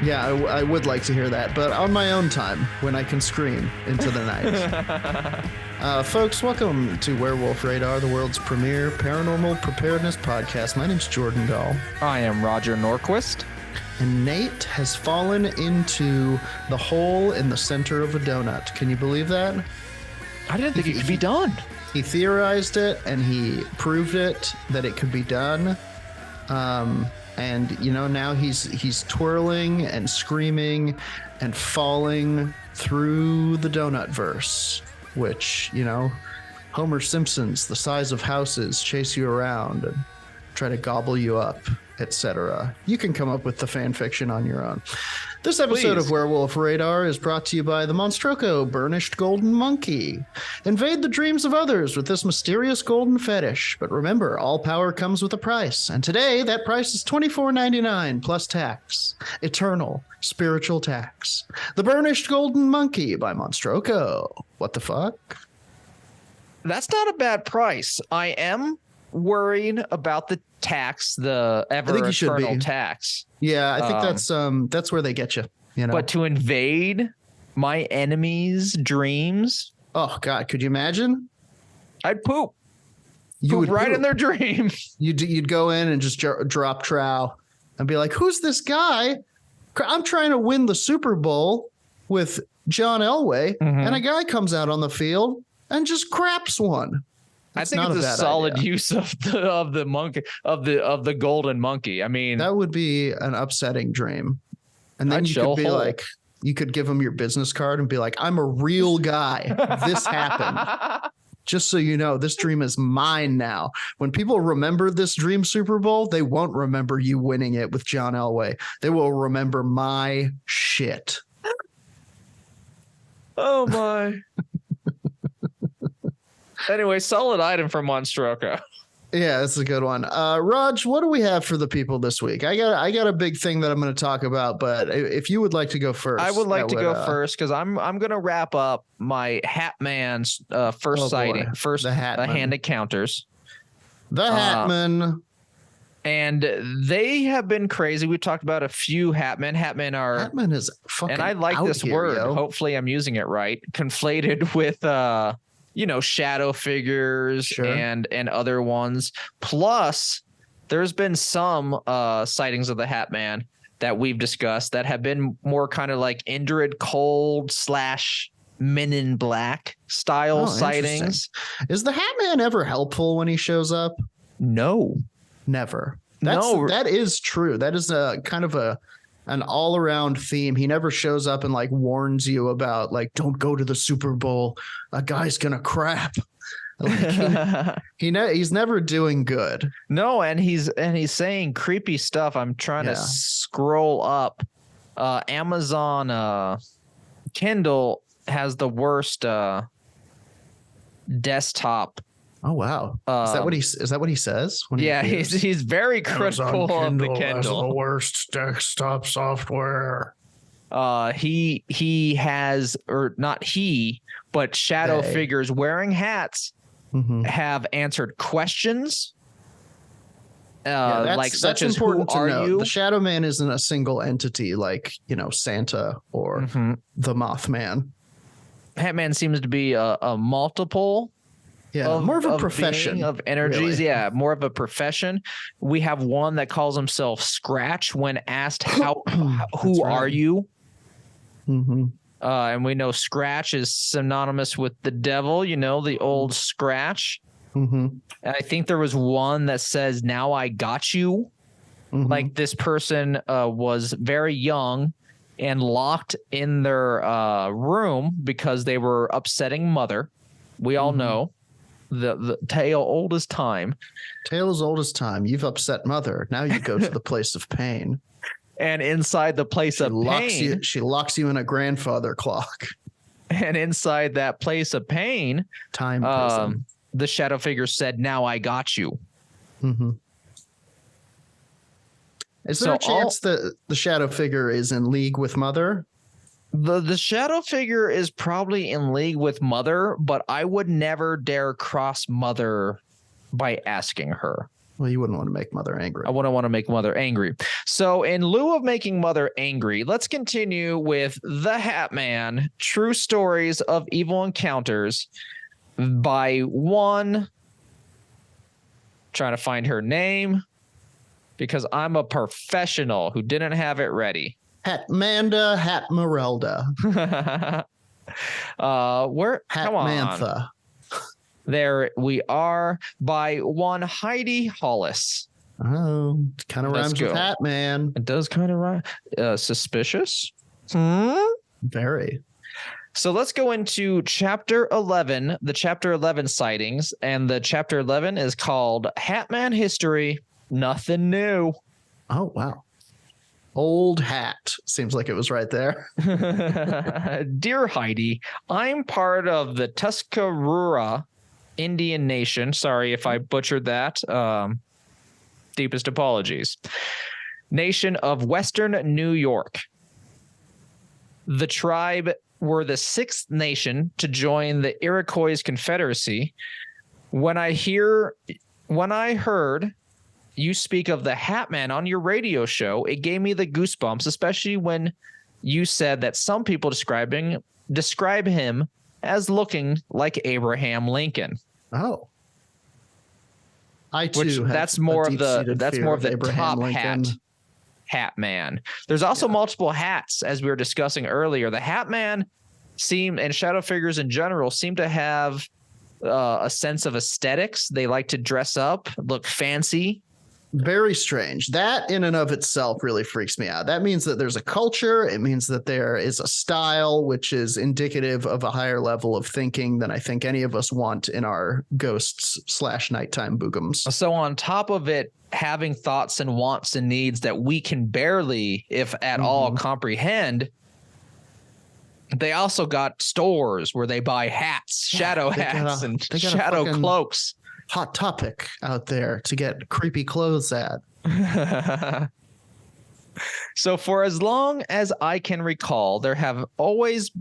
Yeah, I would like to hear that, but on my own time when I can scream into the night. Folks, welcome to Werewolf Radar, the world's premier paranormal preparedness podcast. My name's Jordan Dahl. I am Roger Norquist. And Nate has fallen into the hole in the center of a donut. Can you believe that? I didn't think it could be done. He theorized it, and he proved it that it could be done. And, you know, now he's twirling and screaming and falling through the donut verse, which, you know, Homer Simpson's the size of houses chase you around and try to gobble you up, etc. You can come up with the fan fiction on your own. This episode of Werewolf Radar is brought to you by the Monstroco Burnished Golden Monkey. Invade the dreams of others with this mysterious golden fetish. But remember, all power comes with a price. And today, that price is $24.99 plus tax. Eternal spiritual tax. The Burnished Golden Monkey by Monstroco. What the fuck? That's not a bad price. I am worried about the tax, the ever eternal tax. Yeah, I think that's where they get you, you know. But to invade my enemies' dreams, oh god, could you imagine? I'd poop. You would right in their dream. You'd go in and just drop trow and be like, "Who's this guy? I'm trying to win the Super Bowl with John Elway, and a guy comes out on the field and just craps one." That's I think it's a solid use of the monkey of the golden monkey. I mean, that would be an upsetting dream. And then you could be like, you could give him your business card and be like, "I'm a real guy. This happened. Just so you know, this dream is mine now." When people remember this dream Super Bowl, they won't remember you winning it with John Elway. They will remember my shit. Oh my. Anyway, solid item from Monstroco. Yeah, that's a good one. Raj, what do we have for the people this week? I got a big thing that I'm going to talk about, but if you would like to go first. I would like to go first because I'm going to wrap up my Hatman's first sighting, first the hand encounters. The Hatman. And they have been crazy. We talked about a few Hatman. Hatman is fucking and I like this here, word. Yo. Hopefully I'm using it right. Conflated with shadow figures and other ones. Plus, there's been some sightings of the Hatman that we've discussed that have been more kind of like Indrid Cold / Men in Black style sightings. Is the Hatman ever helpful when he shows up? No. Never. That is true. That is a kind of an all-around theme. He never shows up and like warns you about like, don't go to the Super Bowl. A guy's gonna crap. Like, he's never doing good. No, and he's saying creepy stuff. I'm trying to scroll up. Amazon Kindle has the worst desktop. Oh wow! Is that what he says? When he's very critical of the Kindle. Has the worst desktop software. He has, or not he, but shadow figures wearing hats have answered questions. Such as who are you? The Shadow Man isn't a single entity like Santa or the Mothman. Hatman seems to be a multiple. Yeah, more of a profession of energies. Really. Yeah, more of a profession. We have one that calls himself Scratch when asked who are you? And we know Scratch is synonymous with the devil, the old Scratch. And I think there was one that says, "Now I got you." Like this person was very young and locked in their room because they were upsetting mother. We all know. The tale old as time. Tale as old as time. You've upset mother. Now you go to the place of pain. And inside the place of pain, she locks you in a grandfather clock. And inside that place of pain, time prison. The shadow figure said, "Now I got you." Is there a chance that the shadow figure is in league with mother? The shadow figure is probably in league with mother, but I would never dare cross mother by asking her. Well, you wouldn't want to make mother angry. I wouldn't want to make mother angry. So in lieu of making Mother angry, let's continue with The Hatman, True Stories of Evil Encounters by one, trying to find her name because I'm a professional who didn't have it ready. Hatmanda Hatmerelda. Where? Come on. Hatmantha. There we are, by one Heidi Hollis. Oh, kind of rhymes with go. Hatman. It does kind of rhyme. Suspicious? Very. So let's go into chapter 11, the chapter 11 sightings. And the chapter 11 is called Hatman History, Nothing New. Oh, wow. Old hat. Seems like it was right there. Dear Heidi, I'm part of the Tuscarora Indian Nation. Sorry if I butchered that. Deepest apologies. Nation of Western New York. The tribe were the sixth nation to join the Iroquois Confederacy. When I heard you speak of the Hatman on your radio show, it gave me the goosebumps, especially when you said that some people describe him as looking like Abraham Lincoln. Oh. I too. That's more of the top Lincoln. Hatman. There's also multiple hats, as we were discussing earlier. The Hatman and shadow figures in general seem to have a sense of aesthetics. They like to dress up, look fancy. Very strange. That in and of itself really freaks me out. That means that there's a culture. It means that there is a style which is indicative of a higher level of thinking than I think any of us want in our ghosts/nighttime boogums. So on top of it, having thoughts and wants and needs that we can barely, if at all, comprehend, they also got stores where they buy hats, shadow hats, and shadow cloaks. Hot topic out there to get creepy clothes at. So for as long as I can recall, there have always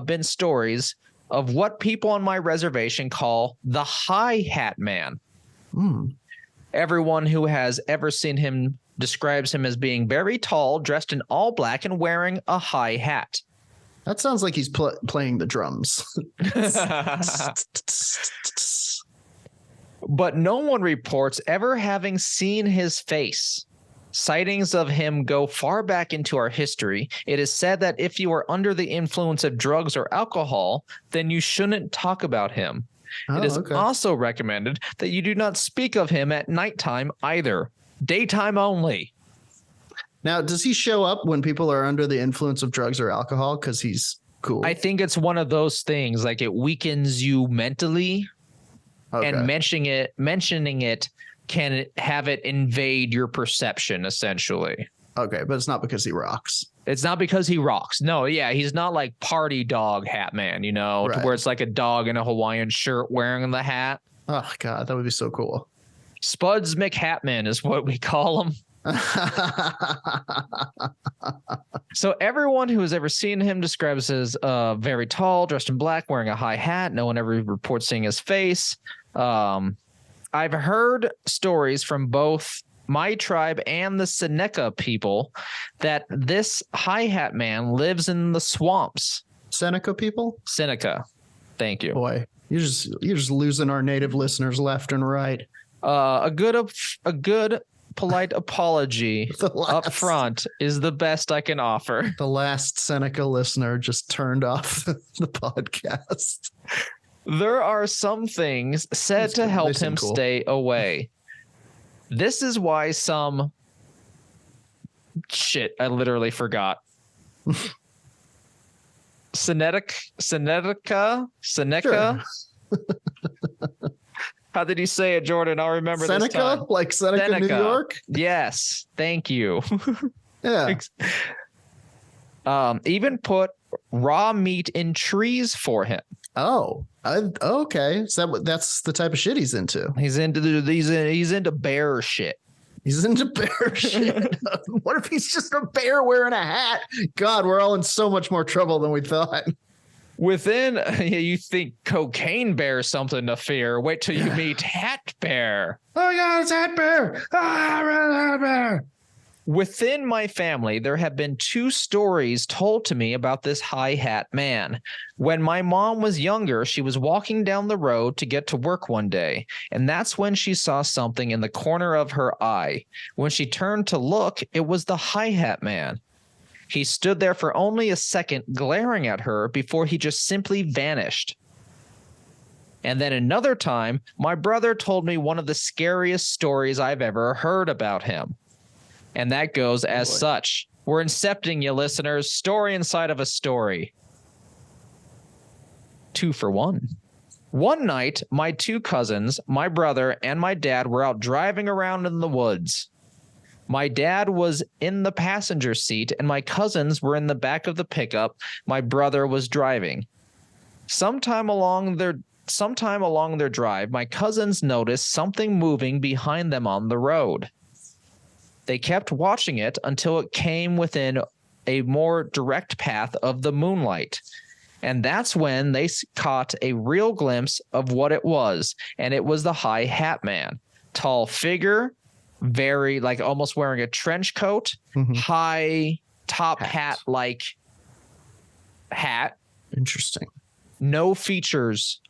been stories of what people on my reservation call the High Hat Man. Everyone who has ever seen him describes him as being very tall, dressed in all black, and wearing a high hat. That sounds like he's playing the drums. But no one reports ever having seen his face. Sightings of him go far back into our history. It is said that if you are under the influence of drugs or alcohol, then you shouldn't talk about him. It is also recommended that you do not speak of him at nighttime either. Daytime only. Now, does he show up when people are under the influence of drugs or alcohol? Because he's cool. I think it's one of those things, like it weakens you mentally. And mentioning it can have it invade your perception, essentially. Okay, but it's not because he rocks. It's not because he rocks. No, yeah, he's not like party dog Hatman, to where it's like a dog in a Hawaiian shirt wearing the hat. Oh, God, that would be so cool. Spuds McHatman is what we call him. So everyone who has ever seen him describes as very tall, dressed in black, wearing a high hat. No one ever reports seeing his face. I've heard stories from both my tribe and the Seneca people that this high hat man lives in the swamps. Seneca people? Seneca. Thank you. Boy, you're just losing our native listeners left and right. A good polite apology up front is the best I can offer. The last Seneca listener just turned off the podcast. There are some things said to help him stay away. This is why some shit, I literally forgot. Seneca. Sure. How did you say it, Jordan? I'll remember Seneca? This time. Like Seneca, New York? Yes. Thank you. Yeah. Even put raw meat in trees for him. Oh, okay. So that's the type of shit he's into. He's into bear shit. He's into bear shit. What if he's just a bear wearing a hat? God, we're all in so much more trouble than we thought. You think cocaine bear something to fear. Wait till you meet Hat Bear. Oh my God, it's Hat Bear. Ah, Hat Bear. Within my family, there have been 2 stories told to me about this high hat man. When my mom was younger, she was walking down the road to get to work one day, and that's when she saw something in the corner of her eye. When she turned to look, it was the high hat man. He stood there for only a second, glaring at her before he just simply vanished. And then another time, my brother told me one of the scariest stories I've ever heard about him. And that goes as such. We're incepting you, listeners. Story inside of a story. 2 for 1. One night, my 2 cousins, my brother, and my dad were out driving around in the woods. My dad was in the passenger seat, and my cousins were in the back of the pickup. My brother was driving. Sometime along their drive, my cousins noticed something moving behind them on the road. They kept watching it until it came within a more direct path of the moonlight. And that's when they caught a real glimpse of what it was. And it was the high hat man. Tall figure, very like almost wearing a trench coat, high top hat-like hat. Interesting. No features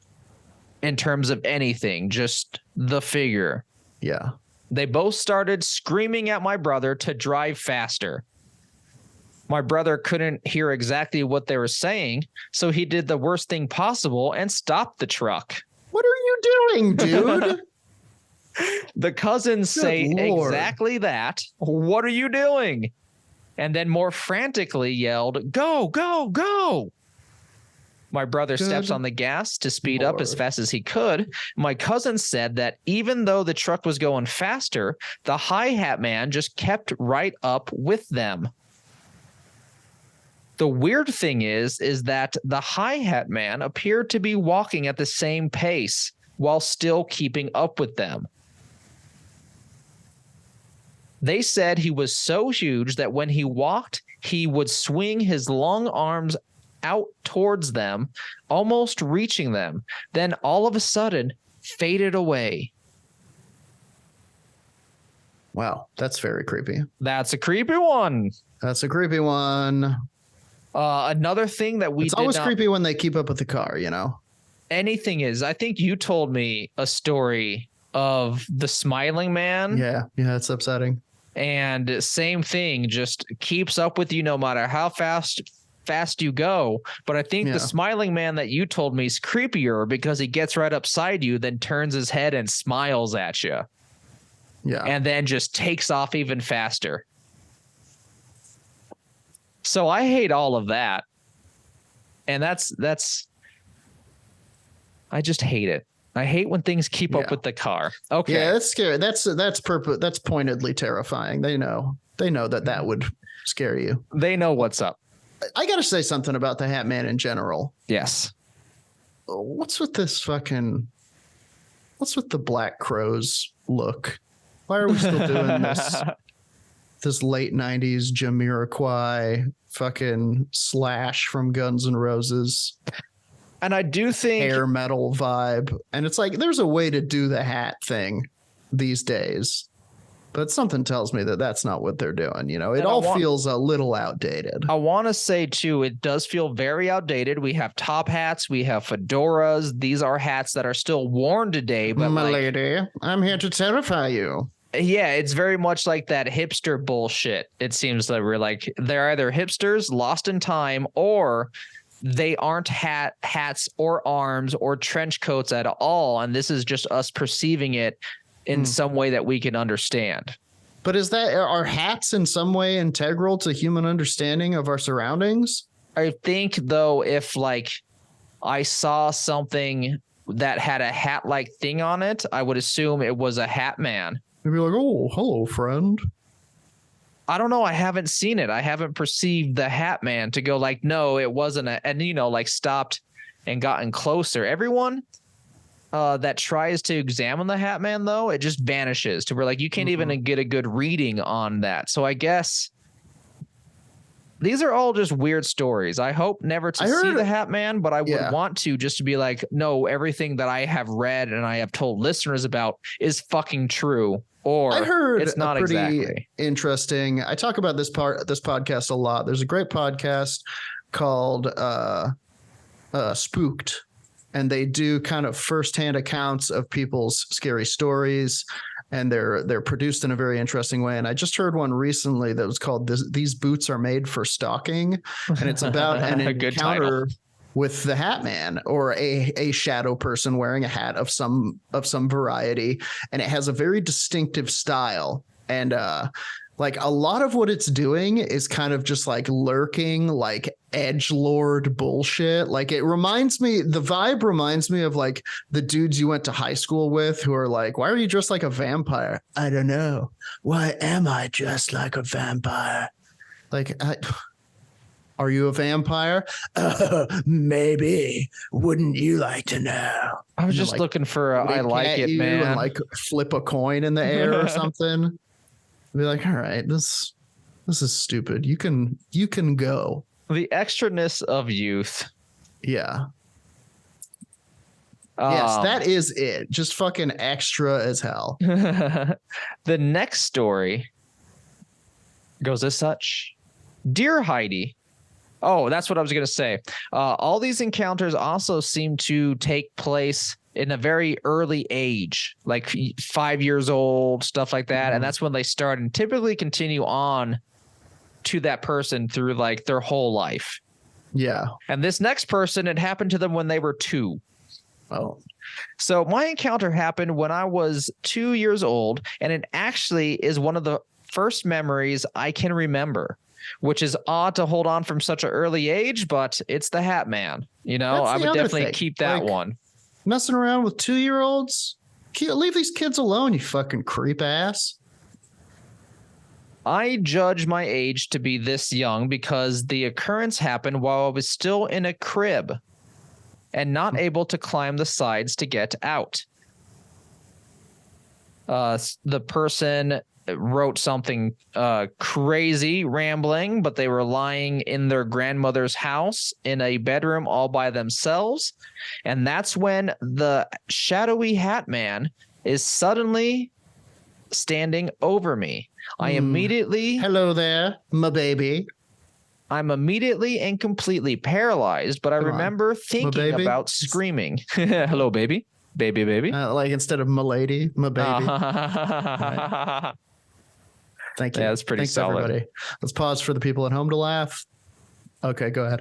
in terms of anything, just the figure. Yeah. They both started screaming at my brother to drive faster. My brother couldn't hear exactly what they were saying, so he did the worst thing possible and stopped the truck. What are you doing, dude? The cousins say exactly that. What are you doing? And then more frantically yelled, "Go, go, go." My brother steps on the gas to speed up as fast as he could. My cousin said that even though the truck was going faster, the high hat man just kept right up with them. The weird thing is that the high hat man appeared to be walking at the same pace while still keeping up with them. They said he was so huge that when he walked, he would swing his long arms out towards them, almost reaching them, then all of a sudden faded away. Wow, that's very creepy. That's a creepy one. That's a creepy one. Another thing that it's always creepy when they keep up with the car, you know? Anything is. I think you told me a story of the smiling man. Yeah, it's upsetting. And same thing, just keeps up with you no matter how fast you go. But I think the smiling man that you told me is creepier because he gets right upside you, then turns his head and smiles at you. Yeah. And then just takes off even faster. So I hate all of that. And that's I just hate it. I hate when things keep up with the car. Okay. Yeah, that's scary. That's pointedly terrifying. They know that would scare you. They know what's up. I got to say something about the Hat Man in general. Yes. What's with the Black Crowes look? Why are we still doing this late 90s Jamiroquai fucking Slash from Guns N' Roses? And I do think hair metal vibe. And it's like, there's a way to do the hat thing these days, but something tells me that that's not what they're doing. You know, it all feels a little outdated. I want to say too, it does feel very outdated. We have top hats. We have fedoras. These are hats that are still worn today. But my lady, I'm here to terrify you. Yeah, it's very much like that hipster bullshit. It seems that we're like, they're either hipsters lost in time, or they aren't hats or arms or trench coats at all. And this is just us perceiving it in some way that we can understand. But are hats in some way integral to human understanding of our surroundings? I think though, if like I saw something that had a hat-like thing on it, I would assume it was a hat man. You'd be like, "Oh, hello, friend." I don't know. I haven't seen it. I haven't perceived the Hat Man to go like, no, it wasn't and stopped and gotten closer. Everyone that tries to examine the Hat Man, though, it just vanishes to where like you can't even get a good reading on that. So I guess these are all just weird stories. I hope never to see the Hatman, but I would want to, just to be like, no, everything that I have read and I have told listeners about is fucking true. Or I heard it's not pretty exactly interesting. I talk about this podcast a lot. There's a great podcast called Spooked, and they do kind of firsthand accounts of people's scary stories, and they're produced in a very interesting way. And I just heard one recently that was called "These Boots Are Made for Stalking," and it's about an encounter with the Hatman, or a shadow person wearing a hat of some variety, and it has a very distinctive style. And like a lot of what it's doing is kind of just like lurking, like edgelord bullshit. Like the vibe reminds me of like the dudes you went to high school with who are like, why are you dressed like a vampire? I don't know. Why am I dressed like a vampire? Like, are you a vampire? Maybe. Wouldn't you like to know? I was just like, looking for I like it, man. And like flip a coin in the air or something. Be like, all right, this is stupid. You can go. The extraness of youth. Yeah. Yes, that is it. Just fucking extra as hell. The next story goes as such. Dear Heidi. Oh, that's what I was going to say. All these encounters also seem to take place in a very early age, like 5 years old, stuff like that. And that's when they start and typically continue on to that person through like their whole life. Yeah. And this next person, it happened to them when they were 2. Oh. So my encounter happened when I was 2 years old, and it actually is one of the first memories I can remember, which is odd to hold on from such an early age, but it's the Hatman. You know, I would definitely keep that one. Messing around with 2-year-olds? Leave these kids alone, you fucking creep ass. I judge my age to be this young because the occurrence happened while I was still in a crib and not able to climb the sides to get out. The person wrote something crazy, rambling, but they were lying in their grandmother's house in a bedroom all by themselves. And that's when the shadowy Hatman is suddenly standing over me. I immediately... Hello there, my baby. I'm immediately and completely paralyzed, but I remember thinking about screaming. Hello, baby. Baby. Like instead of my lady, my baby. Right. Thank you. Yeah, that's pretty solid. Everybody. Let's pause for the people at home to laugh. Okay, go ahead.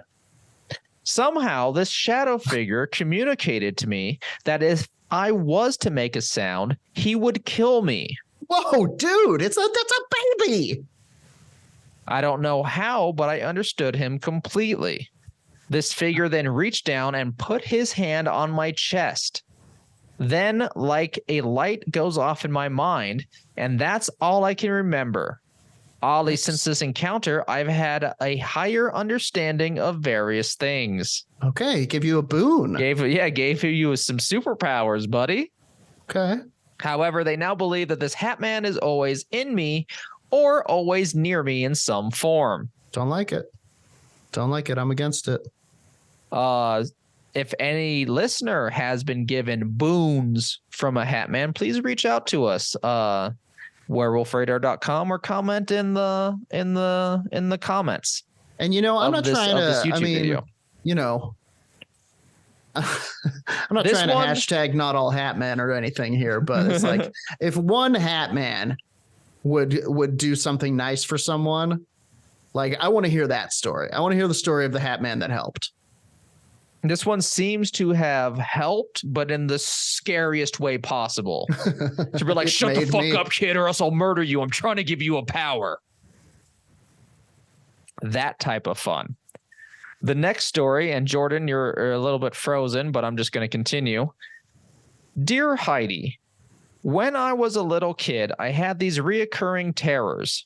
Somehow, this shadow figure communicated to me that if I was to make a sound, he would kill me. Whoa, dude, that's a baby. I don't know how, but I understood him completely. This figure then reached down and put his hand on my chest. Then, like a light goes off in my mind, and that's all I can remember. Oddly, since this encounter, I've had a higher understanding of various things. Okay, give you a boon. Gave you some superpowers, buddy. Okay. However, they now believe that this Hatman is always in me or always near me in some form. Don't like it. I'm against it. If any listener has been given boons from a Hatman, please reach out to us. werewolfradar.com or comment in the comments. And I'm not trying to video. I'm not trying to hashtag not all Hatman or anything here, but it's like if one Hatman would do something nice for someone, like I want to hear that story. I want to hear the story of the Hatman that helped. This one seems to have helped, but in the scariest way possible. To be like, shut the fuck up, kid, or else I'll murder you. I'm trying to give you a power. That type of fun. The next story, and Jordan, you're a little bit frozen, but I'm just going to continue. Dear Heidi, when I was a little kid, I had these reoccurring terrors.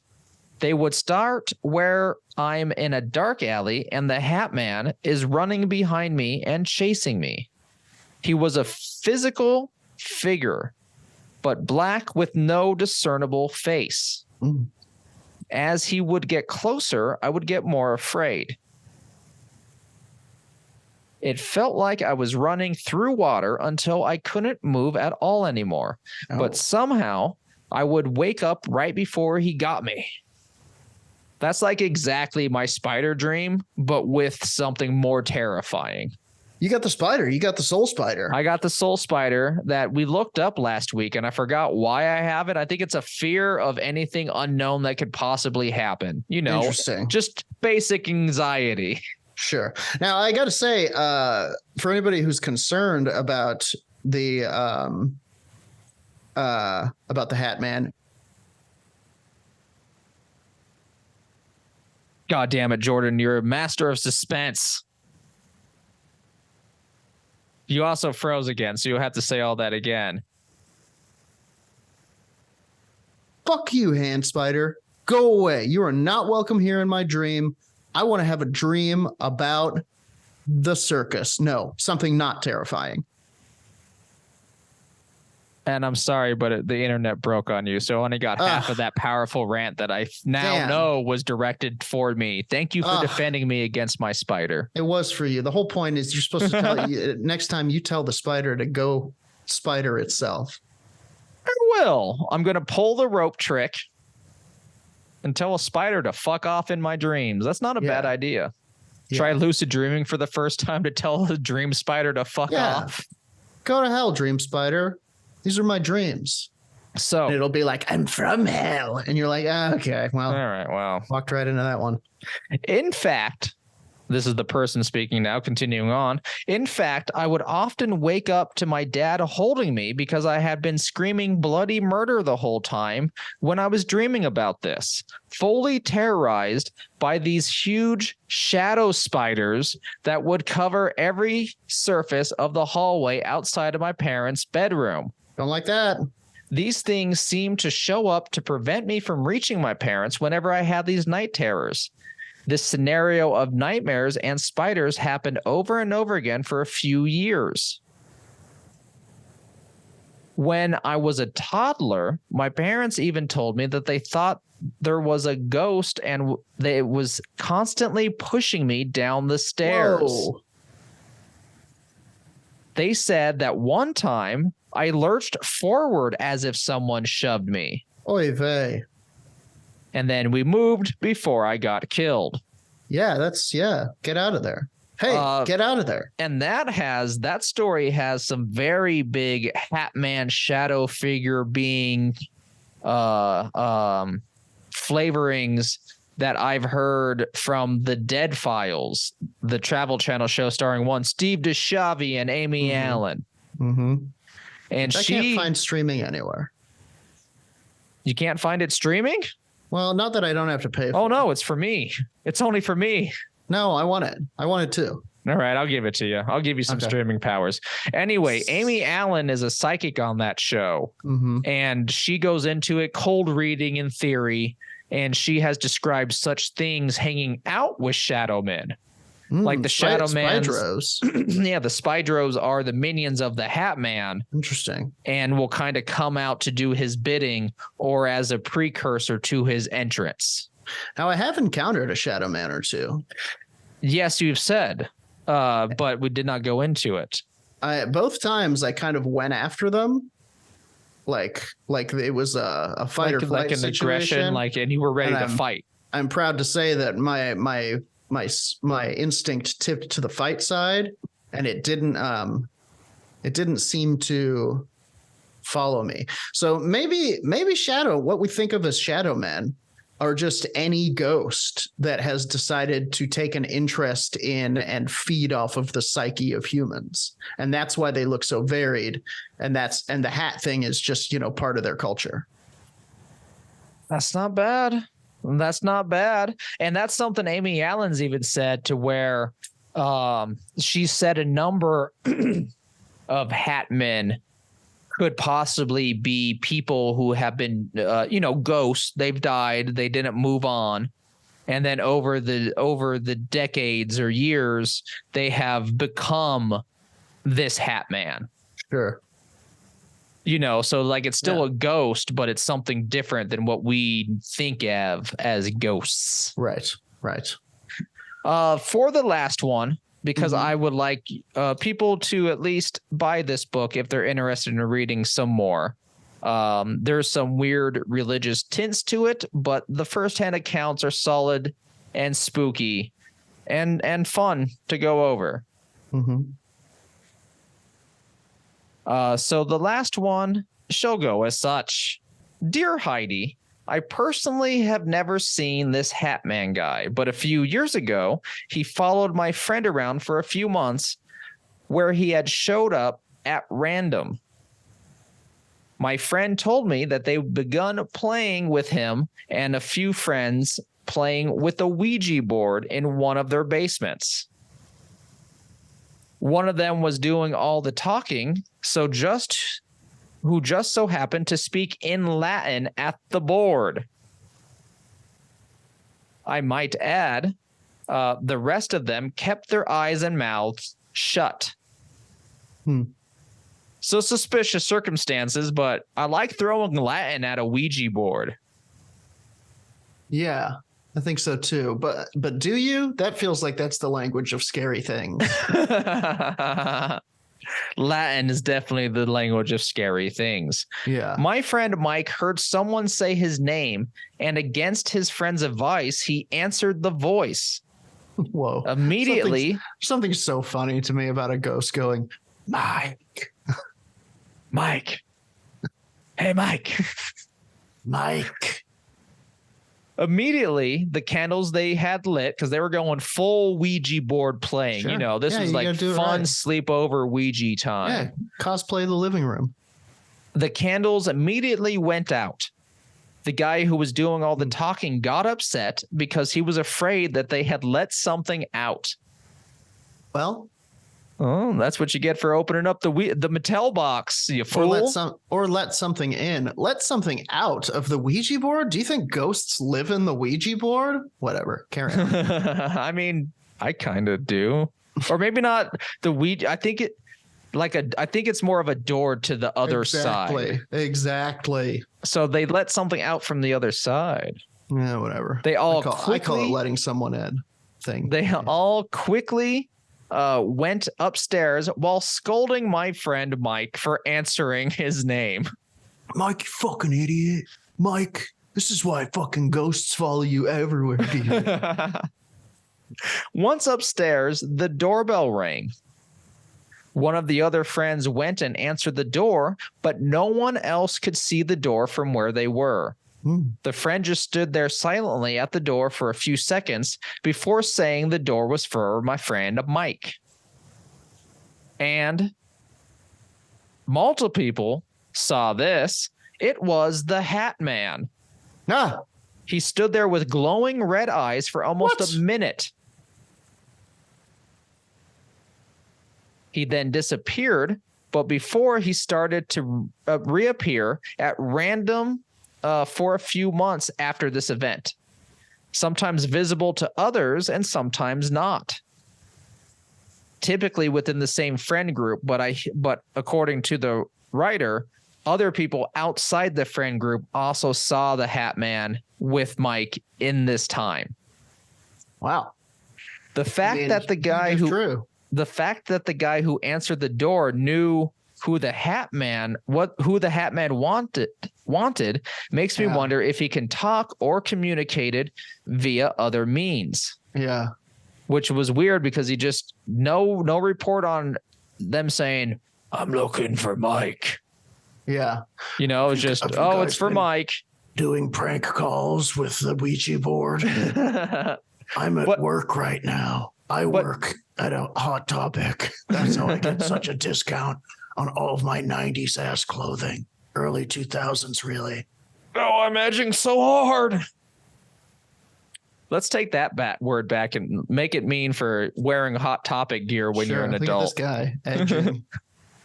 They would start where I'm in a dark alley and the Hatman is running behind me and chasing me. He was a physical figure, but black with no discernible face. as he would get closer, I would get more afraid. It felt like I was running through water until I couldn't move at all anymore. Oh. But somehow I would wake up right before he got me. That's like exactly my spider dream, but with something more terrifying. You got the spider. You got the soul spider. I got the soul spider that we looked up last week, and I forgot why I have it. I think it's a fear of anything unknown that could possibly happen. You know, interesting. Just basic anxiety. Sure. Now, I got to say, for anybody who's concerned about the Hatman. God damn it, Jordan! You're a master of suspense. You also froze again, so you'll have to say all that again. Fuck you, hand spider. Go away. You are not welcome here in my dream. I want to have a dream about the circus. No, something not terrifying. And I'm sorry, but the internet broke on you, so I only got half of that powerful rant that I now know was directed for me. Thank you for defending me against my spider. It was for you. The whole point is you're supposed to tell next time you tell the spider to go spider itself. I will. I'm going to pull the rope trick and tell a spider to fuck off in my dreams. That's not a bad idea. Yeah. Try lucid dreaming for the first time to tell the dream spider to fuck off. Go to hell, dream spider. These are my dreams. So and it'll be like, I'm from hell. And you're like, okay, well, all right, well, walked right into that one. In fact, this is the person speaking now, continuing on. In fact, I would often wake up to my dad holding me because I had been screaming bloody murder the whole time when I was dreaming about this, fully terrorized by these huge shadow spiders that would cover every surface of the hallway outside of my parents' bedroom. Don't like that. These things seemed to show up to prevent me from reaching my parents whenever I had these night terrors. This scenario of nightmares and spiders happened over and over again for a few years. When I was a toddler, my parents even told me that they thought there was a ghost and it was constantly pushing me down the stairs. Whoa. They said that one time I lurched forward as if someone shoved me. Oy vey. And then we moved before I got killed. Yeah, get out of there. Hey, get out of there. And that story has some very big Hatman shadow figure being flavorings that I've heard from the Dead Files, the Travel Channel show starring one Steve DeShavi and Amy Allen. Mm-hmm. And I can't find streaming anywhere. You can't find it streaming? Well, not that I don't have to pay for it. No, it's for me. It's only for me. No, I want it. I want it too. All right, I'll give it to you. I'll give you some streaming powers. Anyway, Amy Allen is a psychic on that show. Mm-hmm. And she goes into it cold reading in theory. And she has described such things hanging out with shadow men. Like the shadow man. Spydros. Yeah, the Spydros are the minions of the Hatman. Interesting. And will kind of come out to do his bidding or as a precursor to his entrance. Now, I have encountered a shadow man or two. Yes, you've said, but we did not go into it. Both times I kind of went after them. Like it was a fight or flight situation. Aggression, and you were ready to fight. I'm proud to say that my instinct tipped to the fight side, and it didn't seem to follow me. So maybe what we think of as shadow men are just any ghost that has decided to take an interest in and feed off of the psyche of humans. And that's why they look so varied. And the hat thing is just, part of their culture. That's not bad. That's not bad. And that's something Amy Allen's even said, to where she said a number of Hatmen could possibly be people who have been, ghosts. They've died. They didn't move on. And then over the decades or years, they have become this Hatman. Sure. So like it's still a ghost, but it's something different than what we think of as ghosts. Right. For the last one, because I would like people to at least buy this book if they're interested in reading some more. There's some weird religious tints to it, but the firsthand accounts are solid and spooky and fun to go over. So the last one shall go as such. Dear Heidi, I personally have never seen this Hatman guy, but a few years ago, he followed my friend around for a few months where he had showed up at random. My friend told me that they'd begun playing with him and a few friends playing with a Ouija board in one of their basements. One of them was doing all the talking, who just so happened to speak in Latin at the board. I might add, the rest of them kept their eyes and mouths shut. So suspicious circumstances, but I like throwing Latin at a Ouija board. Yeah, I think so too. But do you? That feels like that's the language of scary things. Latin is definitely the language of scary things. Yeah. My friend Mike heard someone say his name, and against his friend's advice, he answered the voice. Whoa. Immediately. Something so funny to me about a ghost going, Mike. Mike. Hey, Mike. Mike. Immediately, the candles they had lit, because they were going full Ouija board playing. Sure. This was like fun sleepover Ouija time. Yeah, cosplay the living room. The candles immediately went out. The guy who was doing all the talking got upset because he was afraid that they had let something out. Well, that's what you get for opening up the Mattel box, you fool. Or let something in. Let something out of the Ouija board? Do you think ghosts live in the Ouija board? Whatever. Carry on. I mean, I kind of do. Or maybe not the Ouija. I think it's more of a door to the other side. Exactly. So they let something out from the other side. Yeah, whatever. I call it letting someone in thing. They all quickly went upstairs while scolding my friend Mike for answering his name. Mike, you fucking idiot. Mike, this is why fucking ghosts follow you everywhere, dude. Once upstairs, the doorbell rang. One of the other friends went and answered the door, but no one else could see the door from where they were. The friend just stood there silently at the door for a few seconds before saying the door was for my friend Mike. And multiple people saw this. It was the Hatman. He stood there with glowing red eyes for almost a minute. He then disappeared, but before he started to reappear at random for a few months after this event, sometimes visible to others and sometimes not. Typically within the same friend group, but according to the writer, other people outside the friend group also saw the Hatman with Mike in this time. Wow. The fact that the guy who answered the door knew who the Hatman wanted makes me wonder if he can talk or communicated via other means. Yeah. Which was weird because he just no report on them saying, I'm looking for Mike. Yeah. It's just, it's for Mike. Doing prank calls with the Ouija board. I'm at work right now. I work at a Hot Topic. That's how I get such a discount on all of my 90s ass clothing. Early 2000s, really. Oh, I'm edging so hard. Let's take that word back and make it mean for wearing Hot Topic gear when you're an adult. Look at this guy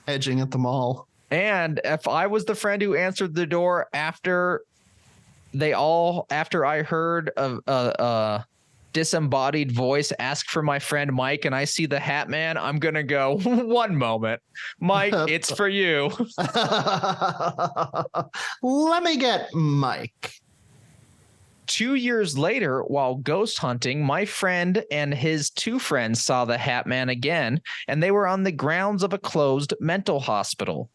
edging at the mall. And if I was the friend who answered the door after I heard disembodied voice ask for my friend Mike and I see the Hatman, I'm going to go, one moment, Mike, it's for you. Let me get Mike. 2 years later, while ghost hunting, my friend and his two friends saw the Hatman again, and they were on the grounds of a closed mental hospital.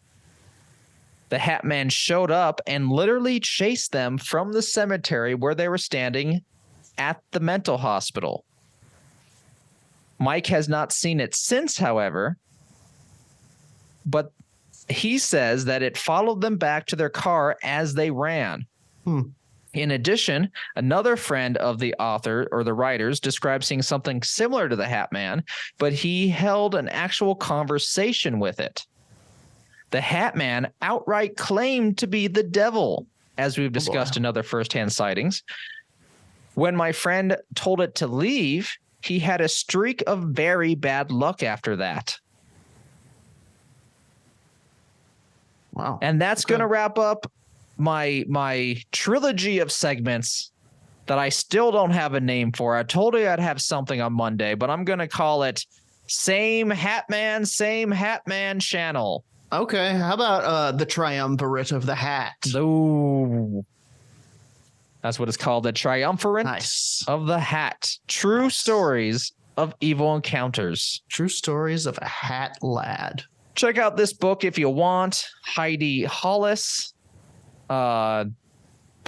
The Hatman showed up and literally chased them from the cemetery where they were standing at the mental hospital. Mike has not seen it since, however, but he says that it followed them back to their car as they ran. In addition, another friend of the author or the writers described seeing something similar to the Hatman, but he held an actual conversation with it. The Hatman outright claimed to be the devil, as we've discussed in other firsthand sightings. When my friend told it to leave, he had a streak of very bad luck after that. Wow. And that's going to wrap up my trilogy of segments that I still don't have a name for. I told you I'd have something on Monday, but I'm going to call it Same Hatman Channel. Okay, how about the triumvirate of the hat? Ooh. That's what it's called, the triumvirate of the hat. True stories of evil encounters. True stories of a hat lad. Check out this book if you want. Heidi Hollis.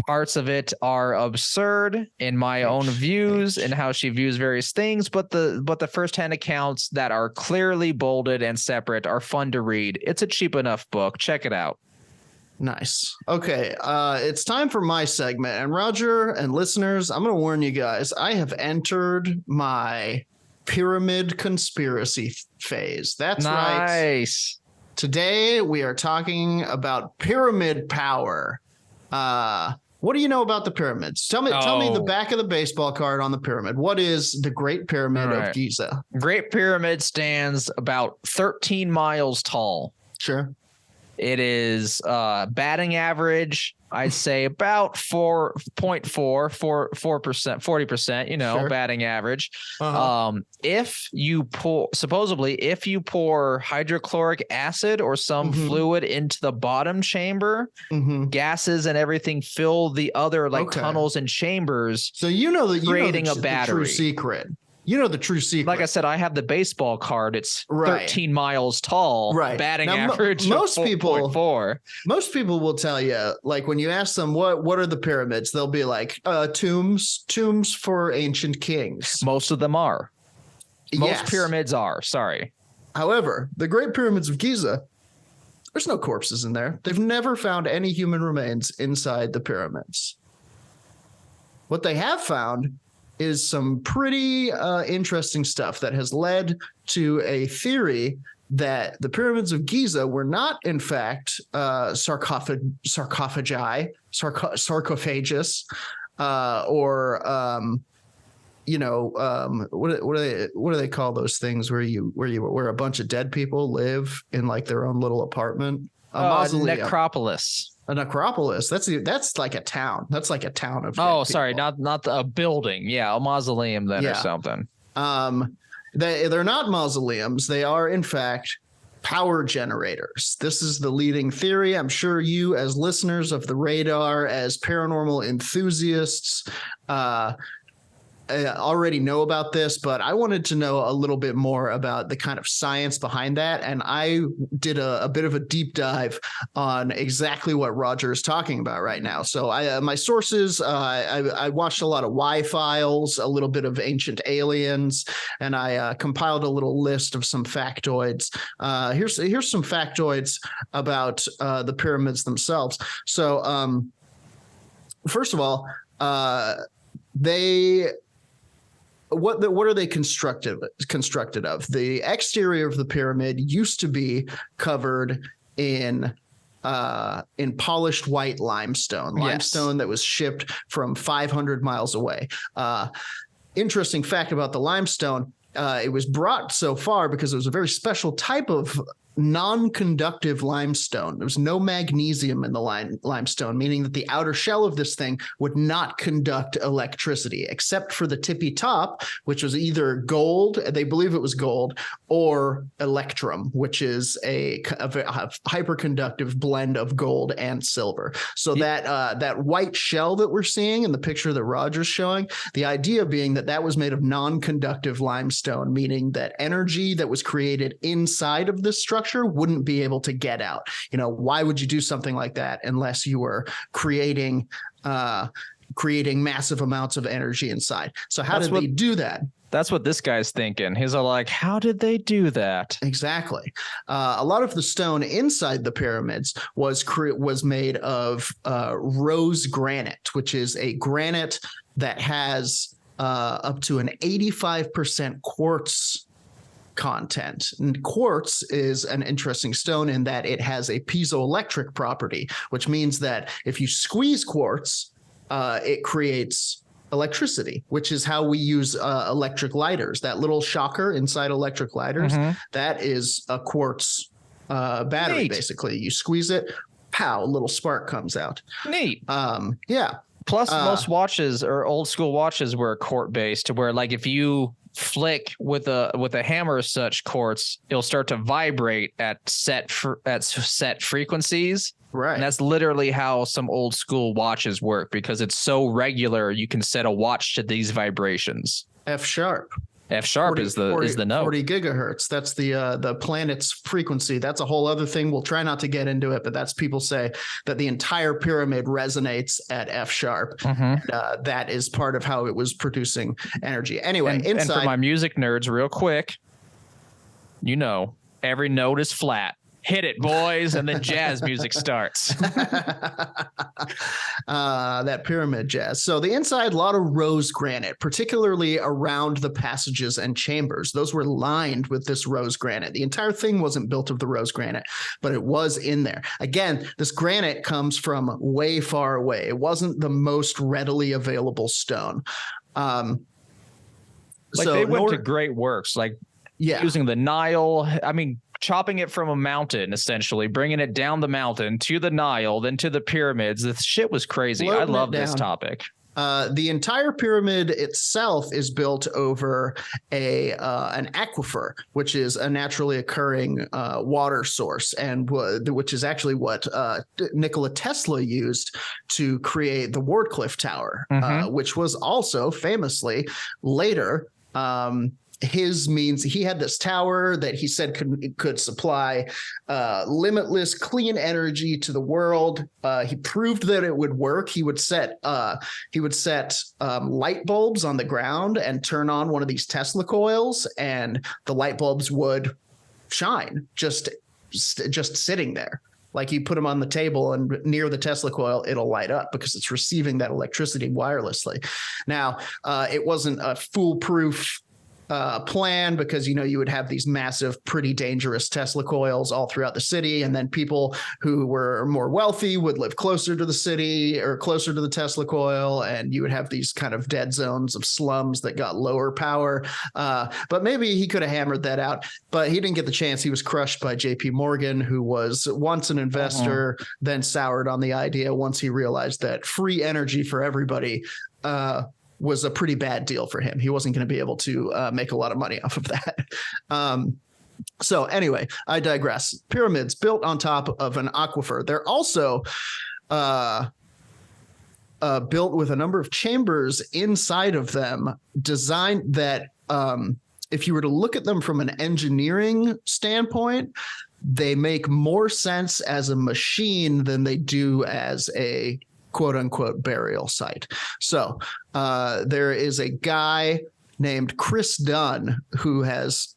Parts of it are absurd in my own views and how she views various things, but the firsthand accounts that are clearly bolded and separate are fun to read. It's a cheap enough book. Check it out. Nice. Okay, it's time for my segment. And Roger and listeners, I'm going to warn you guys, I have entered my pyramid conspiracy phase. That's right. Nice. Today, we are talking about pyramid power. What do you know about the pyramids? Tell me the back of the baseball card on the pyramid. What is the Great Pyramid of Giza? Great Pyramid stands about 13 miles tall. Sure. It is batting average, I'd say about 4.4%, 40%, you know, sure. Batting average. If you pour hydrochloric acid or some fluid into the bottom chamber, gases and everything fill the other tunnels and chambers. So creating a battery. The true secret. You know the true secret. Like I said, I have the baseball card. It's 13 miles tall. Right. Batting average. Most people will tell you, like when you ask them what are the pyramids, they'll be like tombs for ancient kings. Most of them are. Most pyramids are. Sorry. However, the Great Pyramids of Giza, there's no corpses in there. They've never found any human remains inside the pyramids. What they have found is some pretty interesting stuff that has led to a theory that the pyramids of Giza were not, in fact, sarcophagus, what do they call those things where a bunch of dead people live in like their own little apartment? A mausoleum. Necropolis. A necropolis. That's like a town. That's like a town of. Oh, sorry, not a building. Yeah, a mausoleum then or something. They're not mausoleums. They are in fact power generators. This is the leading theory. I'm sure you, as listeners of the radar, as paranormal enthusiasts, already know about this, but I wanted to know a little bit more about the kind of science behind that. And I did a bit of a deep dive on exactly what Roger is talking about right now. So my sources, I watched a lot of Y-Files, a little bit of Ancient Aliens, and I compiled a little list of some factoids. Here's some factoids about the pyramids themselves. So first of all, what are they constructed of? The exterior of the pyramid used to be covered in polished white limestone that was shipped from 500 miles away. Interesting fact about the limestone. It was brought so far because it was a very special type of non-conductive limestone. There was no magnesium in the limestone, meaning that the outer shell of this thing would not conduct electricity, except for the tippy top, which was either gold, they believe it was gold, or electrum, which is a hyperconductive blend of gold and silver. So that white shell that we're seeing in the picture that Roger's showing, the idea being that was made of non-conductive limestone, meaning that energy that was created inside of this structure wouldn't be able to get out. Why would you do something like that unless you were creating massive amounts of energy inside? So how did they do that? That's what this guy's thinking. He's like, how did they do that? Exactly. A lot of the stone inside the pyramids was made of rose granite, which is a granite that has up to an 85% quartz content. And quartz is an interesting stone in that it has a piezoelectric property, which means that if you squeeze quartz, it creates electricity, which is how we use electric lighters. That little shocker inside electric lighters, that is a quartz battery. Neat. Basically. You squeeze it, pow, a little spark comes out. Neat. Yeah. Plus, most watches or old school watches were quartz based, where like if you flick with a hammer or such quartz, it'll start to vibrate at set frequencies. Right. And that's literally how some old school watches work, because it's so regular you can set a watch to these vibrations. F sharp. F sharp is the note. 40 gigahertz. That's the planet's frequency. That's a whole other thing. We'll try not to get into it, but that's people say that the entire pyramid resonates at F sharp. That is part of how it was producing energy. Anyway, inside. And for my music nerds, real quick, every note is flat. Hit it, boys, and then jazz music starts. That pyramid jazz. So the inside, a lot of rose granite, particularly around the passages and chambers. Those were lined with this rose granite. The entire thing wasn't built of the rose granite, but it was in there. Again, this granite comes from way far away. It wasn't the most readily available stone. They went to great works, using the Nile. I mean, chopping it from a mountain, essentially, bringing it down the mountain to the Nile, then to the pyramids. This shit was crazy. I love this topic. The entire pyramid itself is built over an aquifer, which is a naturally occurring water source, and which is actually what Nikola Tesla used to create the Wardcliffe Tower, which was also famously later he had this tower that he said could supply limitless clean energy to the world. He proved that it would work. He would set light bulbs on the ground and turn on one of these Tesla coils, and the light bulbs would shine just sitting there. Like you put them on the table and near the Tesla coil, it'll light up because it's receiving that electricity wirelessly. Now, it wasn't a foolproof plan, because you would have these massive, pretty dangerous Tesla coils all throughout the city, and then people who were more wealthy would live closer to the city or closer to the Tesla coil, and you would have these kind of dead zones of slums that got lower power. But maybe he could have hammered that out, but he didn't get the chance. He was crushed by JP Morgan, who was once an investor, then soured on the idea once he realized that free energy for everybody was a pretty bad deal for him. He wasn't going to be able to make a lot of money off of that. So anyway, I digress. Pyramids built on top of an aquifer. They're also built with a number of chambers inside of them, designed that if you were to look at them from an engineering standpoint, they make more sense as a machine than they do as a quote unquote burial site. So there is a guy named Chris Dunn who has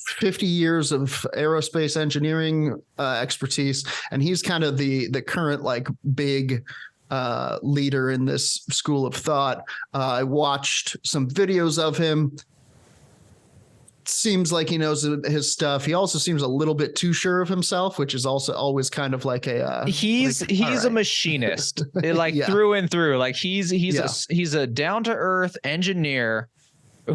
50 years of aerospace engineering expertise, and he's kind of the current big leader in this school of thought. I watched some videos of him. Seems like he knows his stuff. He also seems a little bit too sure of himself, which is also always kind of like a he's a machinist through and through. Like he's a down to earth engineer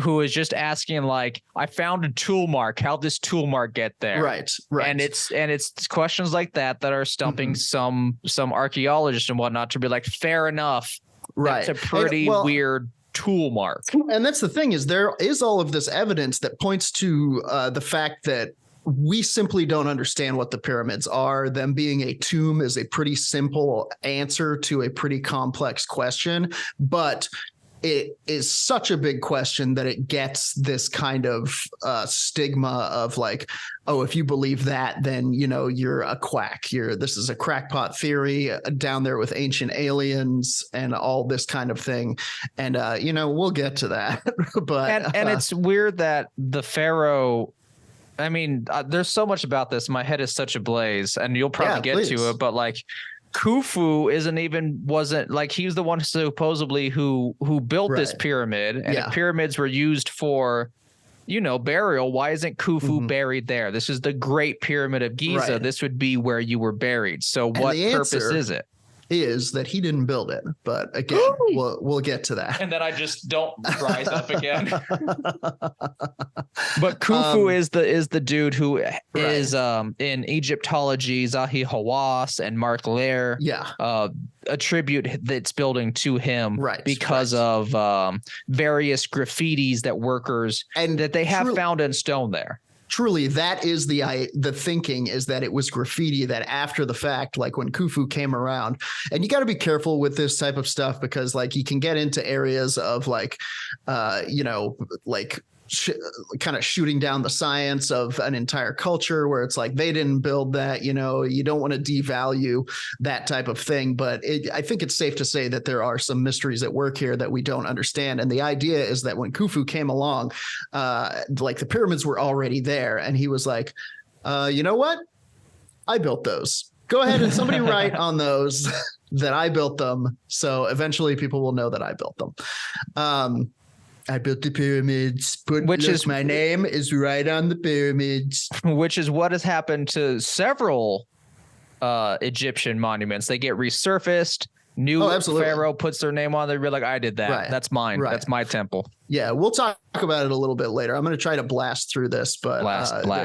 who is just asking like, I found a tool mark. How'd this tool mark get there? Right. And it's questions like that are stumping some archaeologists and whatnot to be like, fair enough. Right. That's a pretty weird tool mark. And that's the thing, is there is all of this evidence that points to the fact that we simply don't understand what the pyramids are. Them being a tomb is a pretty simple answer to a pretty complex question, but it is such a big question that it gets this kind of stigma of like, oh, if you believe that, then, you know, you're a quack. This is a crackpot theory down there with ancient aliens and all this kind of thing. And, you know, we'll get to that. But and it's weird that the pharaoh, I mean, there's so much about this. My head is such a blaze, and you'll probably get to it, but like, Khufu wasn't like, he was the one supposedly who built this pyramid, and if pyramids were used for, you know, burial, why isn't Khufu buried there? This is the Great Pyramid of Giza. This would be where you were buried. So what purpose is it? Is that he didn't build it, but again, we'll get to that. And then I just don't rise up again. But Khufu is the dude who is in Egyptology, Zahi Hawass and Mark Lair attribute its building to him because of various graffitis that workers and that they have found in stone there. Truly, that is the thinking, is that it was graffiti that after the fact, like when Khufu came around. And you got to be careful with this type of stuff, because like you can get into areas of like, you know, like kind of shooting down the science of an entire culture where it's like they didn't build that. You know, you don't want to devalue that type of thing. But I think it's safe to say that there are some mysteries at work here that we don't understand. And the idea is that when Khufu came along, like the pyramids were already there. And he was like, you know what? I built those. Go ahead and somebody write on those that I built them. So eventually people will know that I built them. I built the pyramids. My name is right on the pyramids. Which is what has happened to several Egyptian monuments. They get resurfaced. New pharaoh puts their name on. They're like, I did that. Right. That's mine. Right. That's my temple. Yeah, we'll talk about it a little bit later. I'm going to try to blast through this, but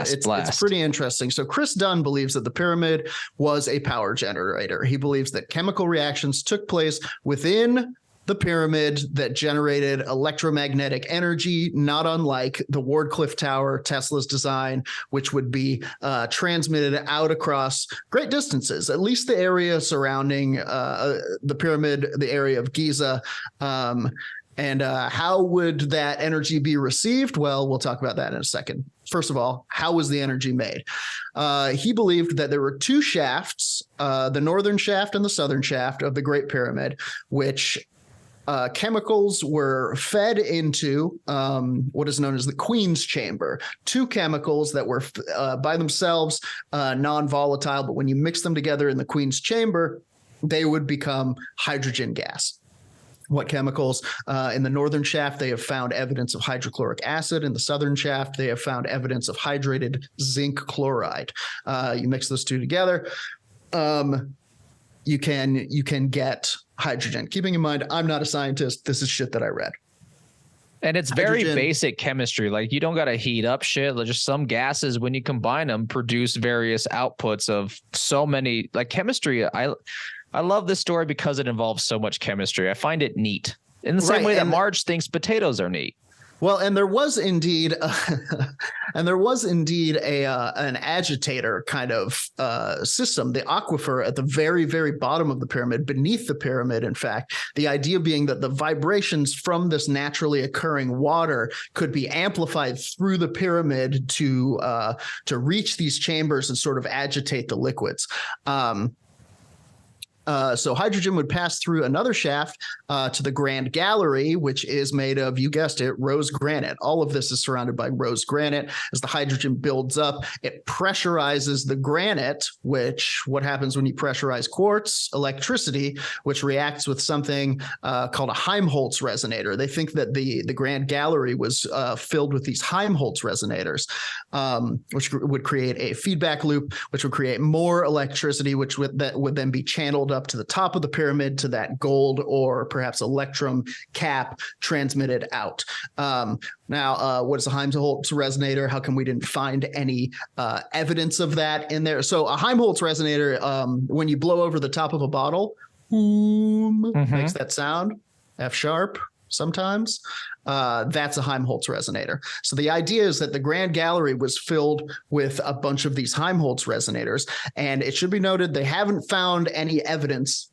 it's pretty interesting. So Chris Dunn believes that the pyramid was a power generator. He believes that chemical reactions took place within the pyramid that generated electromagnetic energy, not unlike the Wardcliffe Tower, Tesla's design, which would be transmitted out across great distances, at least the area surrounding the pyramid, the area of Giza. And how would that energy be received? Well, we'll talk about that in a second. First of all, how was the energy made? He believed that there were two shafts, the northern shaft and the southern shaft of the Great Pyramid, which chemicals were fed into what is known as the Queen's Chamber. Two chemicals that were by themselves non-volatile, but when you mix them together in the Queen's Chamber, they would become hydrogen gas. What chemicals? In the northern shaft, they have found evidence of hydrochloric acid. In the southern shaft, they have found evidence of hydrated zinc chloride. You mix those two together, you can get hydrogen. Keeping in mind, I'm not a scientist. This is shit that I read. And it's very basic chemistry. Like, you don't got to heat up shit. Like, just some gases, when you combine them, produce various outputs of so many, like chemistry. I love this story because it involves so much chemistry. I find it neat in the same way that Marge thinks potatoes are neat. Well, and there was indeed, an agitator kind of system, the aquifer at the very, very bottom of the pyramid, beneath the pyramid. In fact, the idea being that the vibrations from this naturally occurring water could be amplified through the pyramid to reach these chambers and sort of agitate the liquids. So hydrogen would pass through another shaft to the Grand Gallery, which is made of, you guessed it, rose granite. All of this is surrounded by rose granite. As the hydrogen builds up, it pressurizes the granite, which what happens when you pressurize quartz? Electricity, which reacts with something called a Helmholtz resonator. They think that the Grand Gallery was filled with these Helmholtz resonators, which would create a feedback loop, which would create more electricity, which would then be channeled up up to the top of the pyramid to that gold or perhaps electrum cap transmitted out. Now, what is a Helmholtz resonator? How come we didn't find any evidence of that in there? So a Helmholtz resonator, when you blow over the top of a bottle, makes that sound, F sharp sometimes. That's a Helmholtz resonator. So the idea is that the Grand Gallery was filled with a bunch of these Helmholtz resonators, and it should be noted they haven't found any evidence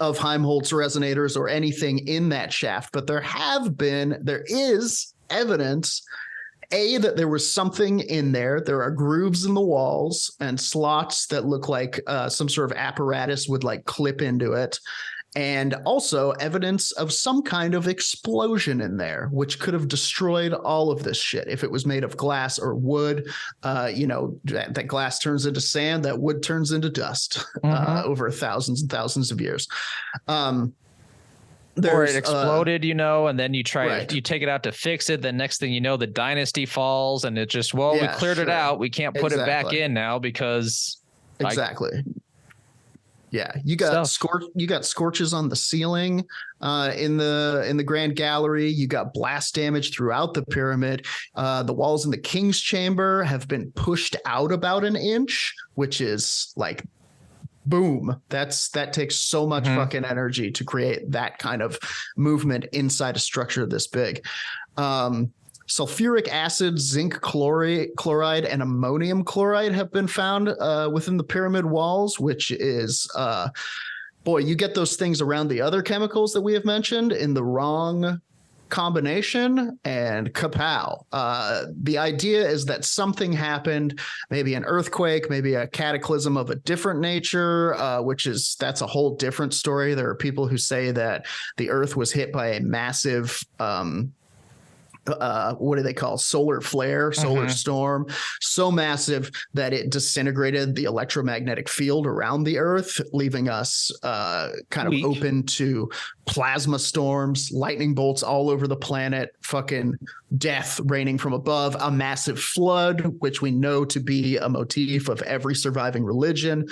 of Helmholtz resonators or anything in that shaft, but there is evidence that there was something in there. There are grooves in the walls and slots that look like some sort of apparatus would like clip into it. And also evidence of some kind of explosion in there, which could have destroyed all of this shit. If it was made of glass or wood, that glass turns into sand, that wood turns into dust over thousands and thousands of years. Or it exploded, and then you take it out to fix it. The next thing you know, the dynasty falls, and it just, we cleared it out. We can't put it back in now because Yeah, you got scorches on the ceiling in the Grand Gallery. You got blast damage throughout the pyramid. The walls in the King's Chamber have been pushed out about an inch, which is like, boom. That takes so much fucking energy to create that kind of movement inside a structure this big. Sulfuric acid, zinc chloride, and ammonium chloride have been found within the pyramid walls, which is, you get those things around the other chemicals that we have mentioned in the wrong combination and kapow. The idea is that something happened, maybe an earthquake, maybe a cataclysm of a different nature, that's a whole different story. There are people who say that the earth was hit by a massive what do they call solar flare, solar storm, so massive that it disintegrated the electromagnetic field around the earth, leaving us kind of open to plasma storms, lightning bolts all over the planet, fucking death raining from above, a massive flood, which we know to be a motif of every surviving religion.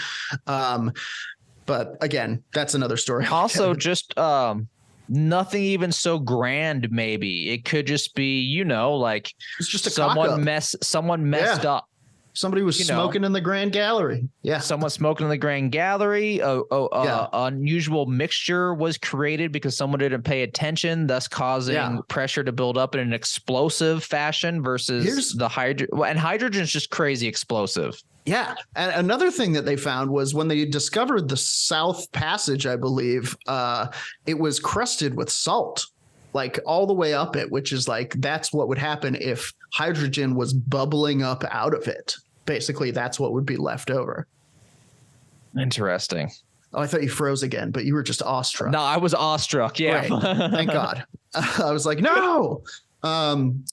But again, that's another story. Also, just nothing even so grand. Maybe it could just be, like it's just someone messed up. Somebody was smoking in the Grand Gallery. Yeah. Someone smoking in the Grand Gallery. Unusual mixture was created because someone didn't pay attention, thus causing pressure to build up in an explosive fashion versus the hydrogen. And hydrogen is just crazy explosive. Yeah. And another thing that they found was when they discovered the South Passage, I believe, it was crusted with salt, like all the way up it, which is like, that's what would happen if hydrogen was bubbling up out of it. Basically, that's what would be left over. Interesting. Oh, I thought you froze again, but you were just awestruck. No, I was awestruck. Yeah. Right. Thank God. I was like, no.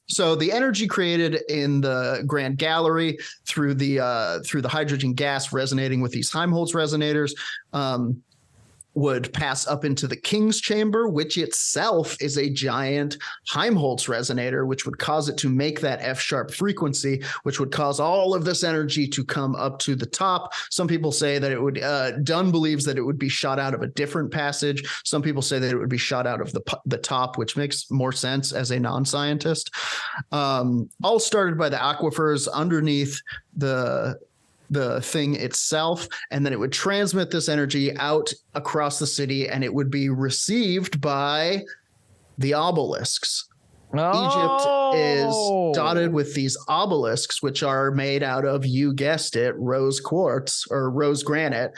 So the energy created in the Grand Gallery through the hydrogen gas resonating with these Helmholtz resonators, would pass up into the King's Chamber, which itself is a giant Helmholtz resonator, which would cause it to make that F-sharp frequency, which would cause all of this energy to come up to the top. Some people say that it would, Dunn believes that it would be shot out of a different passage. Some people say that it would be shot out of the top, which makes more sense as a non-scientist. All started by the aquifers underneath the thing itself, and then it would transmit this energy out across the city, and it would be received by the obelisks. Egypt is dotted with these obelisks, which are made out of, you guessed it, rose quartz or rose granite,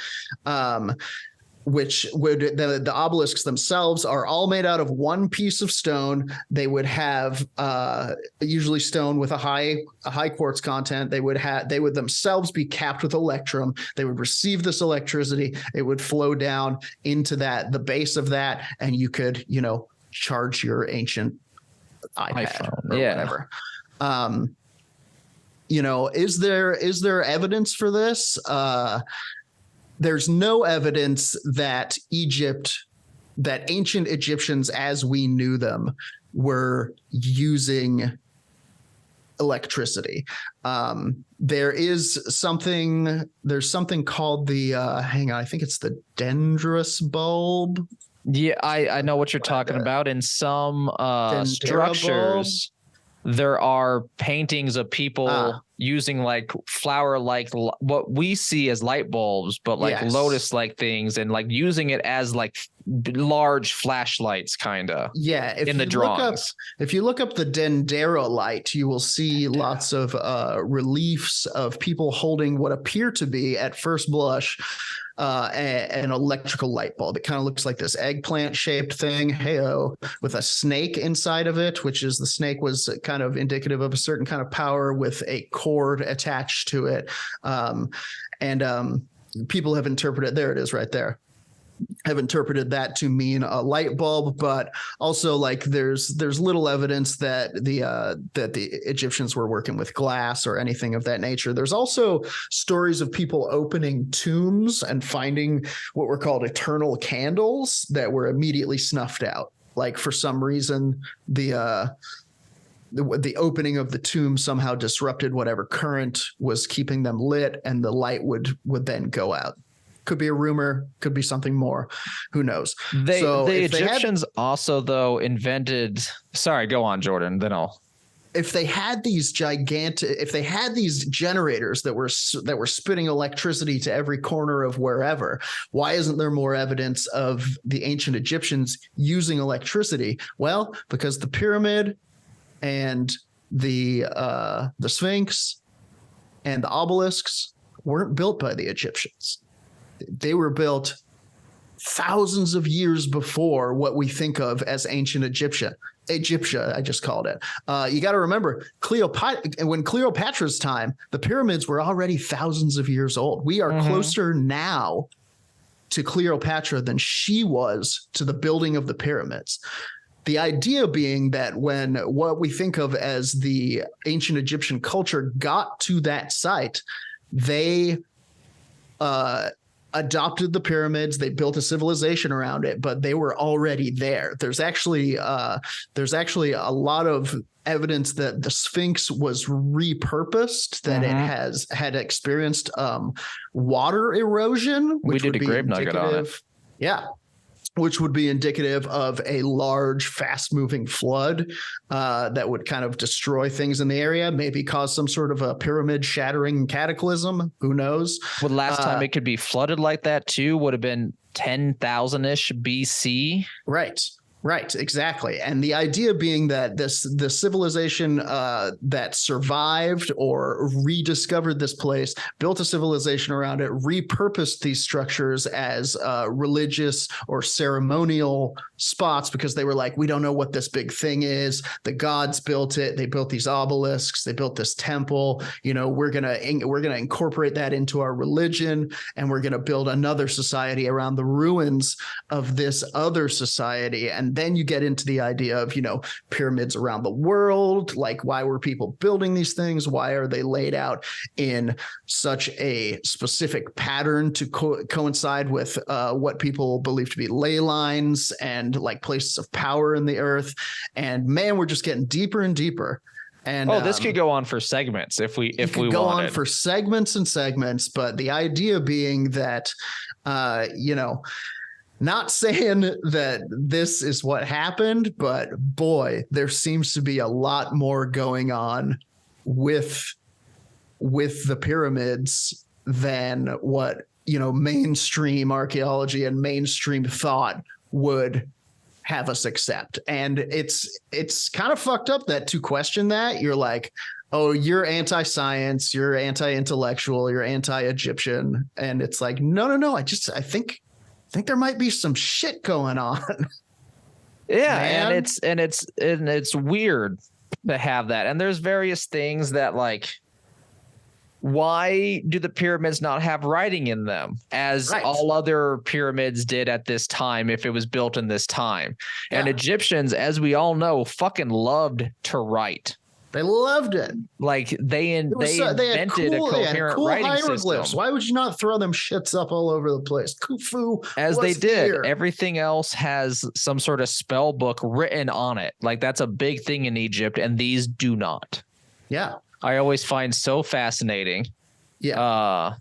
which would the obelisks themselves are all made out of one piece of stone. They would have usually stone with a high quartz content. They would themselves be capped with electrum. They would receive this electricity. It would flow down into the base of that, and you could charge your ancient iPad or whatever. Is there evidence for this? There's no evidence that ancient Egyptians as we knew them were using electricity. There's something called the hang on, I think it's the dendrous bulb. Yeah, I know what you're talking about. In some structures, there are paintings of people using like flower like what we see as light bulbs, but like lotus like things, and like using it as like large flashlights kind of in the drawings. If you look up the dendrolite, you will see lots of reliefs of people holding what appear to be at first blush an electrical light bulb. It kind of looks like this eggplant shaped thing, with a snake inside of it, which is the snake was kind of indicative of a certain kind of power with a cord attached to it. People have interpreted, there it is right there, have interpreted that to mean a light bulb, but also like there's little evidence that the Egyptians were working with glass or anything of that nature. There's also stories of people opening tombs and finding what were called eternal candles that were immediately snuffed out. Like for some reason, the opening of the tomb somehow disrupted whatever current was keeping them lit, and the light would then go out. Could be a rumor, could be something more. Who knows? The Egyptians also, though, invented. Sorry, go on, Jordan. Then if they had these generators that were spitting electricity to every corner of wherever, why isn't there more evidence of the ancient Egyptians using electricity? Well, because the pyramid and the Sphinx and the obelisks weren't built by the Egyptians. They were built thousands of years before what we think of as ancient Egyptia, I just called it. You got to remember, when Cleopatra's time, the pyramids were already thousands of years old. We are closer now to Cleopatra than she was to the building of the pyramids. The idea being that when what we think of as the ancient Egyptian culture got to that site, they adopted the pyramids. They built a civilization around it, but they were already there. There's actually a lot of evidence that the Sphinx was repurposed, that it had experienced water erosion, which we did a grave nugget on it. Yeah. Which would be indicative of a large, fast-moving flood that would kind of destroy things in the area, maybe cause some sort of a pyramid-shattering cataclysm. Who knows? Well, the last time it could be flooded like that, too, would have been 10,000-ish BC. Right, exactly. And the idea being that the civilization that survived or rediscovered this place, built a civilization around it, repurposed these structures as religious or ceremonial spots because they were like, we don't know what this big thing is. The gods built it. They built these obelisks. They built this temple. We're gonna incorporate that into our religion, and we're gonna build another society around the ruins of this other society. And then you get into the idea of, pyramids around the world. Like, why were people building these things? Why are they laid out in such a specific pattern to coincide with what people believe to be ley lines and like places of power in the earth? And man, we're just getting deeper and deeper. And this could go on for segments if we go on for segments and segments. But the idea being that, not saying that this is what happened, but boy, there seems to be a lot more going on with the pyramids than what, mainstream archaeology and mainstream thought would have us accept. And it's kind of fucked up that to question that, you're like, oh, you're anti-science, you're anti-intellectual, you're anti-Egyptian. And it's like, no. I think there might be some shit going on. Yeah, man. and it's weird to have that. And there's various things that, like, why do the pyramids not have writing in them as all other pyramids did at this time if it was built in this time? Yeah. And Egyptians, as we all know, fucking loved to write. They loved it. Like they invented a coherent writing system. Why would you not throw them shits up all over the place? Khufu, as they did. Everything else has some sort of spell book written on it. Like that's a big thing in Egypt, and these do not. Yeah. I always find so fascinating. Yeah.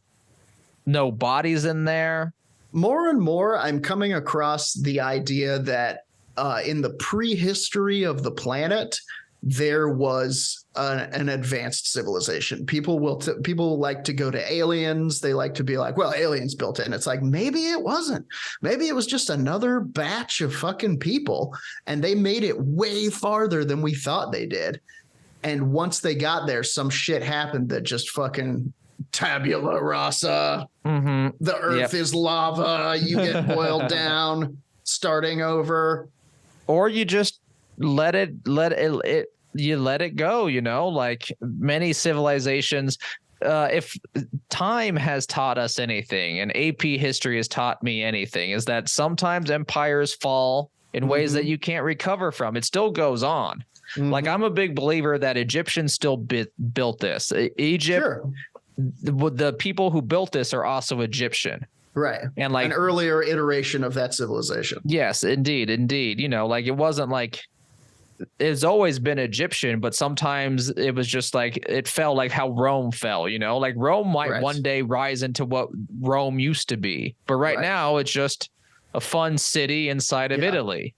No bodies in there. More and more, I'm coming across the idea that in the prehistory of the planet, there was an advanced civilization. People like to go to aliens. They like to be like, well, aliens built it. And it's like, maybe it wasn't. Maybe it was just another batch of fucking people, and they made it way farther than we thought they did. And once they got there, some shit happened that just fucking tabula rasa. Mm-hmm. The earth is lava. You get boiled down, starting over. Or you just let it go, you know, like many civilizations. If time has taught us anything, and AP history has taught me anything, is that sometimes empires fall in ways that you can't recover from. It still goes on. Like, I'm a big believer that Egyptians still built this. Egypt, sure. The people who built this are also Egyptian. Right. And like an earlier iteration of that civilization. Yes, indeed. You know, like it wasn't like it's always been Egyptian, but sometimes it was just like it fell like how Rome fell, you know, like Rome might one day rise into what Rome used to be. But right now it's just a fun city inside of Italy.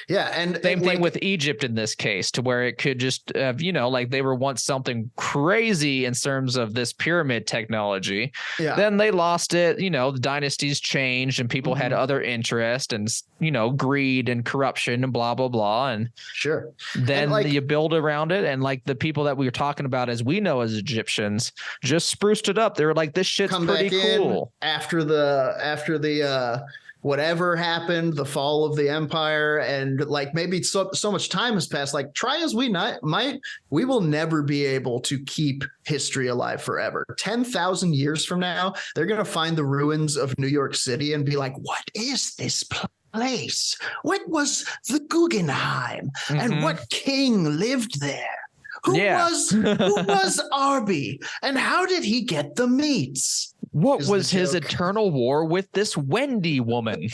Yeah. And same thing with Egypt in this case, to where it could just, you know, like they were once something crazy in terms of this pyramid technology. Yeah. Then they lost it. You know, the dynasties changed and people had other interest and, you know, greed and corruption and blah, blah, blah. And sure. Then and you build around it. And like the people that we were talking about, as we know as Egyptians, just spruced it up. They were like, this shit's pretty cool. After the whatever happened, the fall of the empire, and like maybe so much time has passed. Like, try as we might, we will never be able to keep history alive forever. 10,000 years from now, they're going to find the ruins of New York City and be like, what is this place? What was the Guggenheim? And what king lived there? Who was Arby? And how did he get the meats? What was his eternal war with this Wendy woman?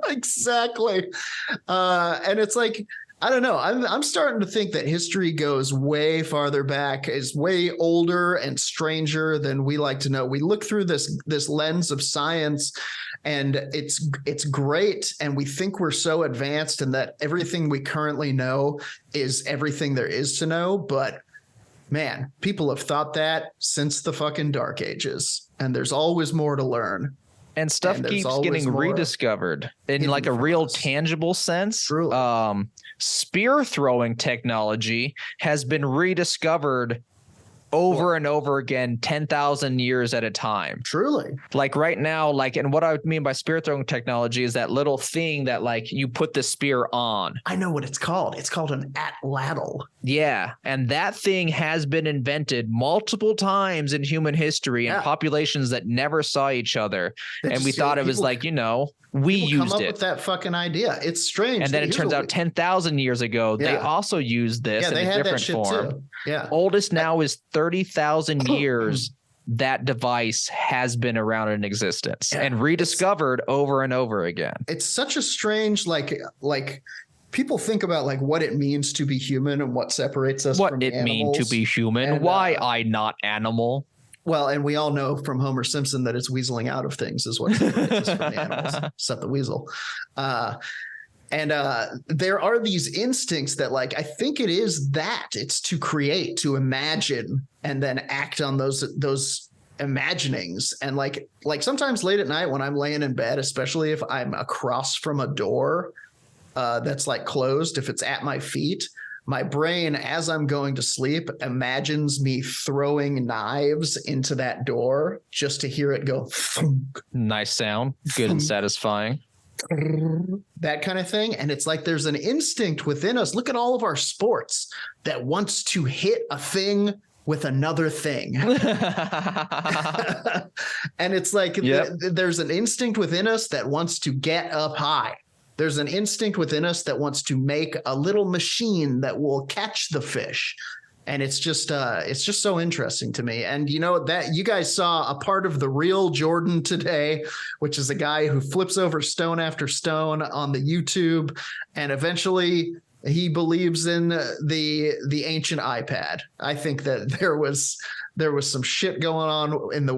Exactly. And it's like, I don't know. I'm starting to think that history goes way farther back, is way older and stranger than we like to know. We look through this lens of science, and it's great. And we think we're so advanced and that everything we currently know is everything there is to know. But man, people have thought that since the fucking dark ages. And there's always more to learn. And stuff keeps getting rediscovered in like a real tangible sense. Spear throwing technology has been rediscovered over and over again, 10,000 years at a time. Truly. Like right now, like, and what I mean by spear throwing technology is that little thing that like you put the spear on. I know what it's called. It's called an atlatl. Yeah. And that thing has been invented multiple times in human history in populations that never saw each other. And we thought it was like, you know, we used come up it with that fucking idea. It's strange. And then it turns out 10,000 years ago, they also used this in a different form. Too. Yeah. Oldest now is 30,000 years. That device has been around in existence and rediscovered over and over again. It's such a strange, like people think about like what it means to be human and what separates us from animals. What it means to be human. And, why I not animal? Well, and we all know from Homer Simpson that it's weaseling out of things is what separates us from the animals, except the weasel. And there are these instincts that, like, I think it is that it's to create, to imagine, and then act on those imaginings. And like sometimes late at night when I'm laying in bed, especially if I'm across from a door that's like closed, if it's at my feet, my brain, as I'm going to sleep, imagines me throwing knives into that door just to hear it go. Thunk, nice sound. Good and satisfying. That kind of thing. And it's like there's an instinct within us. Look at all of our sports that wants to hit a thing with another thing. And it's like there's an instinct within us that wants to get up high. There's an instinct within us that wants to make a little machine that will catch the fish. And it's just so interesting to me. And you know that you guys saw a part of the real Jordan today, which is a guy who flips over stone after stone on the YouTube and eventually He believes in the ancient iPad. I think that there was some shit going on in the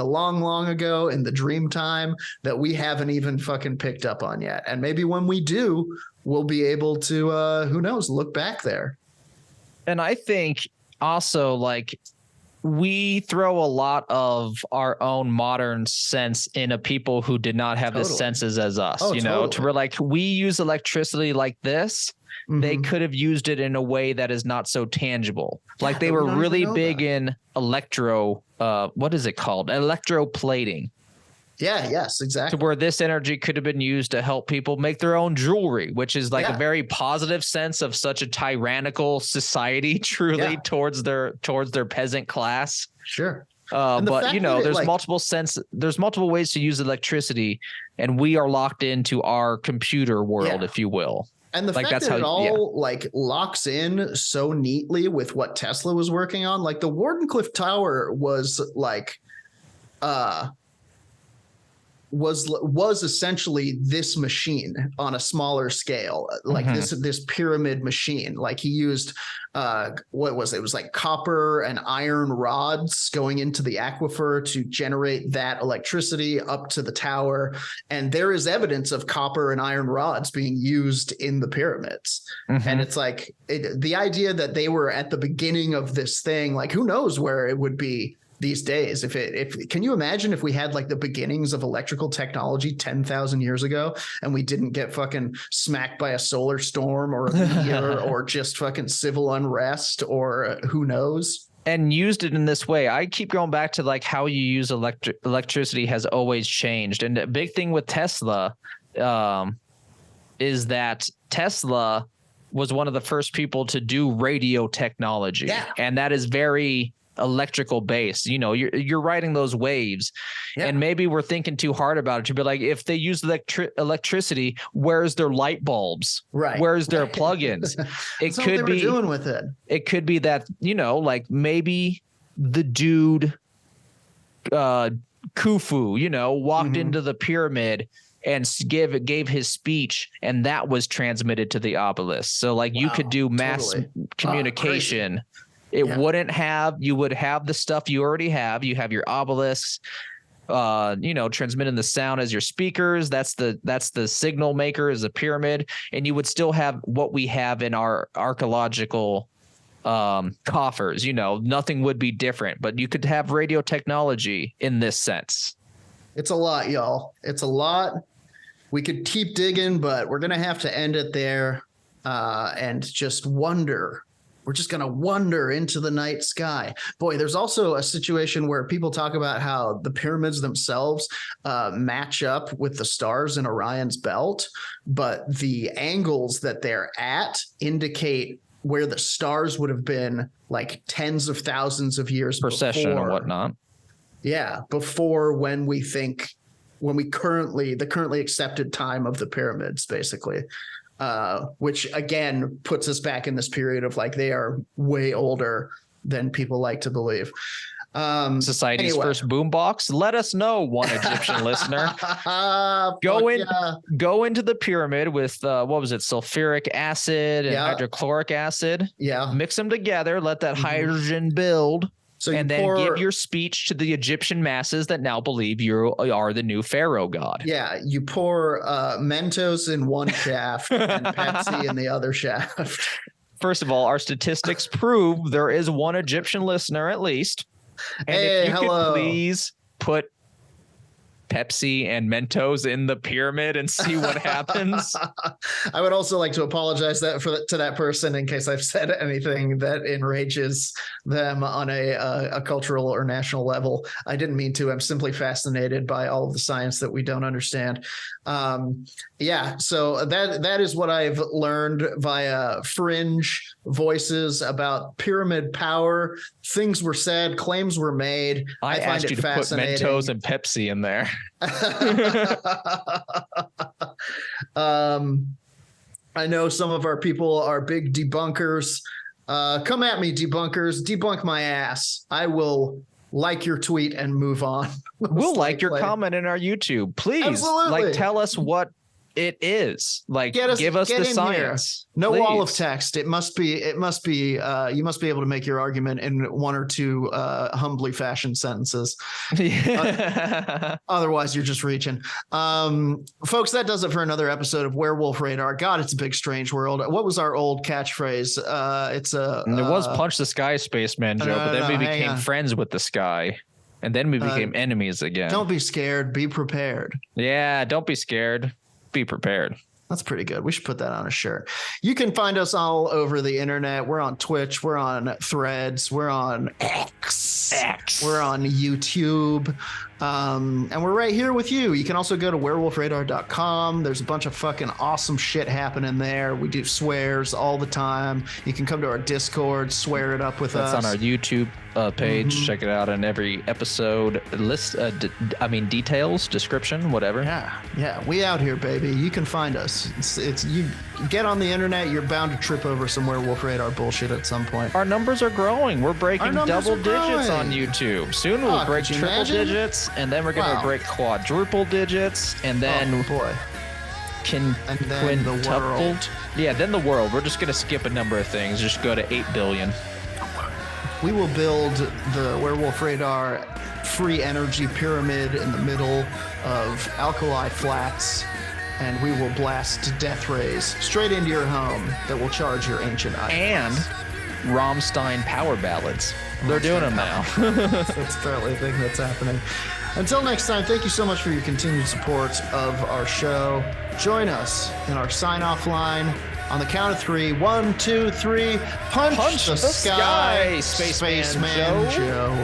long ago in the dream time that we haven't even fucking picked up on yet. And maybe when we do, we'll be able to who knows, look back there. And I think also, like, we throw a lot of our own modern sense into people who did not have the senses as us, to where, like, we use electricity like this. They could have used it in a way that is not so tangible. Like, they were really big in what is it called? Electroplating. Yeah, yes, exactly. To where this energy could have been used to help people make their own jewelry, which is like a very positive sense of such a tyrannical society, truly, towards their peasant class. Sure. But there's multiple ways to use electricity, and we are locked into our computer world, if you will. And the fact that it all like locks in so neatly with what Tesla was working on, like the Wardenclyffe Tower was like, was essentially this machine on a smaller scale, like this pyramid machine. Like he used what was it? It was like copper and iron rods going into the aquifer to generate that electricity up to the tower. And there is evidence of copper and iron rods being used in the pyramids. And it's like the idea that they were at the beginning of this thing, like who knows where it would be these days. Can you imagine if we had like the beginnings of electrical technology 10,000 years ago and we didn't get fucking smacked by a solar storm or a meteor or just fucking civil unrest or who knows? And used it in this way. I keep going back to like how you use electricity has always changed. And the big thing with Tesla is that Tesla was one of the first people to do radio technology. Yeah. And that is very electrical based. You're riding those waves, and maybe we're thinking too hard about it to be like, if they use electricity, where's their light bulbs? Right. Where's their plugins? It could be what they were doing with it. It could be that, like maybe the dude Khufu, walked into the pyramid and gave his speech, and that was transmitted to the obelisk. So like you could do mass communication. You would have the stuff you already have. You have your obelisks, transmitting the sound as your speakers. That's the signal maker is a pyramid. And you would still have what we have in our archaeological coffers. Nothing would be different, but you could have radio technology in this sense. It's a lot, y'all. It's a lot. We could keep digging, but we're going to have to end it there and just wonder. We're just going to wander into the night sky. Boy, there's also a situation where people talk about how the pyramids themselves match up with the stars in Orion's belt, but the angles that they're at indicate where the stars would have been like tens of thousands of years precession before. And whatnot. Yeah, before the currently accepted time of the pyramids, basically. Which again puts us back in this period of like they are way older than people like to believe. Society's first boombox. Let us know, one Egyptian listener. Go into the pyramid with what was it? Sulfuric acid and hydrochloric acid. Yeah. Mix them together. Let that hydrogen build. Then give your speech to the Egyptian masses that now believe you are the new pharaoh god. Yeah, you pour Mentos in one shaft and Pepsi in the other shaft. First of all, our statistics prove there is one Egyptian listener at least. And if you could please put Pepsi and Mentos in the pyramid and see what happens. I would also like to apologize to that person in case I've said anything that enrages them on a cultural or national level. I didn't mean to. I'm simply fascinated by all of the science that we don't understand. So that is what I've learned via fringe voices about pyramid power. Things were said, claims were made. I find asked you to put Mentos and Pepsi in there. I know some of our people are big debunkers. Come at me, debunkers. Debunk my ass. I will like your tweet and move on. We'll like your comment in our YouTube. Please, tell us what it is. Like, give us the science. No wall of text. It must be. You must be able to make your argument in one or two humbly fashioned sentences. Otherwise, you're just reaching. Folks, that does it for another episode of Werewolf Radar. God, it's a big, strange world. What was our old catchphrase? It was Punch the Sky, Spaceman Joe, but then we became friends with the sky. And then we became enemies again. Don't be scared. Be prepared. Yeah, don't be scared. Be prepared. That's pretty good. We should put that on a shirt. You can find us all over the internet. We're on Twitch. We're on Threads. We're on X. We're on YouTube. And we're right here with you. You can also go to werewolfradar.com. There's a bunch of fucking awesome shit happening there. We do swears all the time. You can come to our Discord, swear it up with us. That's on our YouTube page. Check it out in every episode. Details, description, whatever. Yeah. We out here, baby. You can find us. It's you get on the internet, you're bound to trip over some Werewolf Radar bullshit at some point. Our numbers are growing. We're breaking double digits on YouTube. Soon we'll break triple digits. And then we're going to break quadruple digits, and then quintuple. Yeah, then the world. We're just going to skip a number of things. Just go to 8 billion. We will build the Werewolf Radar free energy pyramid in the middle of Alkali Flats, and we will blast death rays straight into your home that will charge your ancient items. And Rammstein power ballads. They're doing them now. That's apparently a thing that's happening. Until next time, thank you so much for your continued support of our show. Join us in our sign-off line on the count of 3. 1, 2, 3. Punch the sky, Spaceman Joe.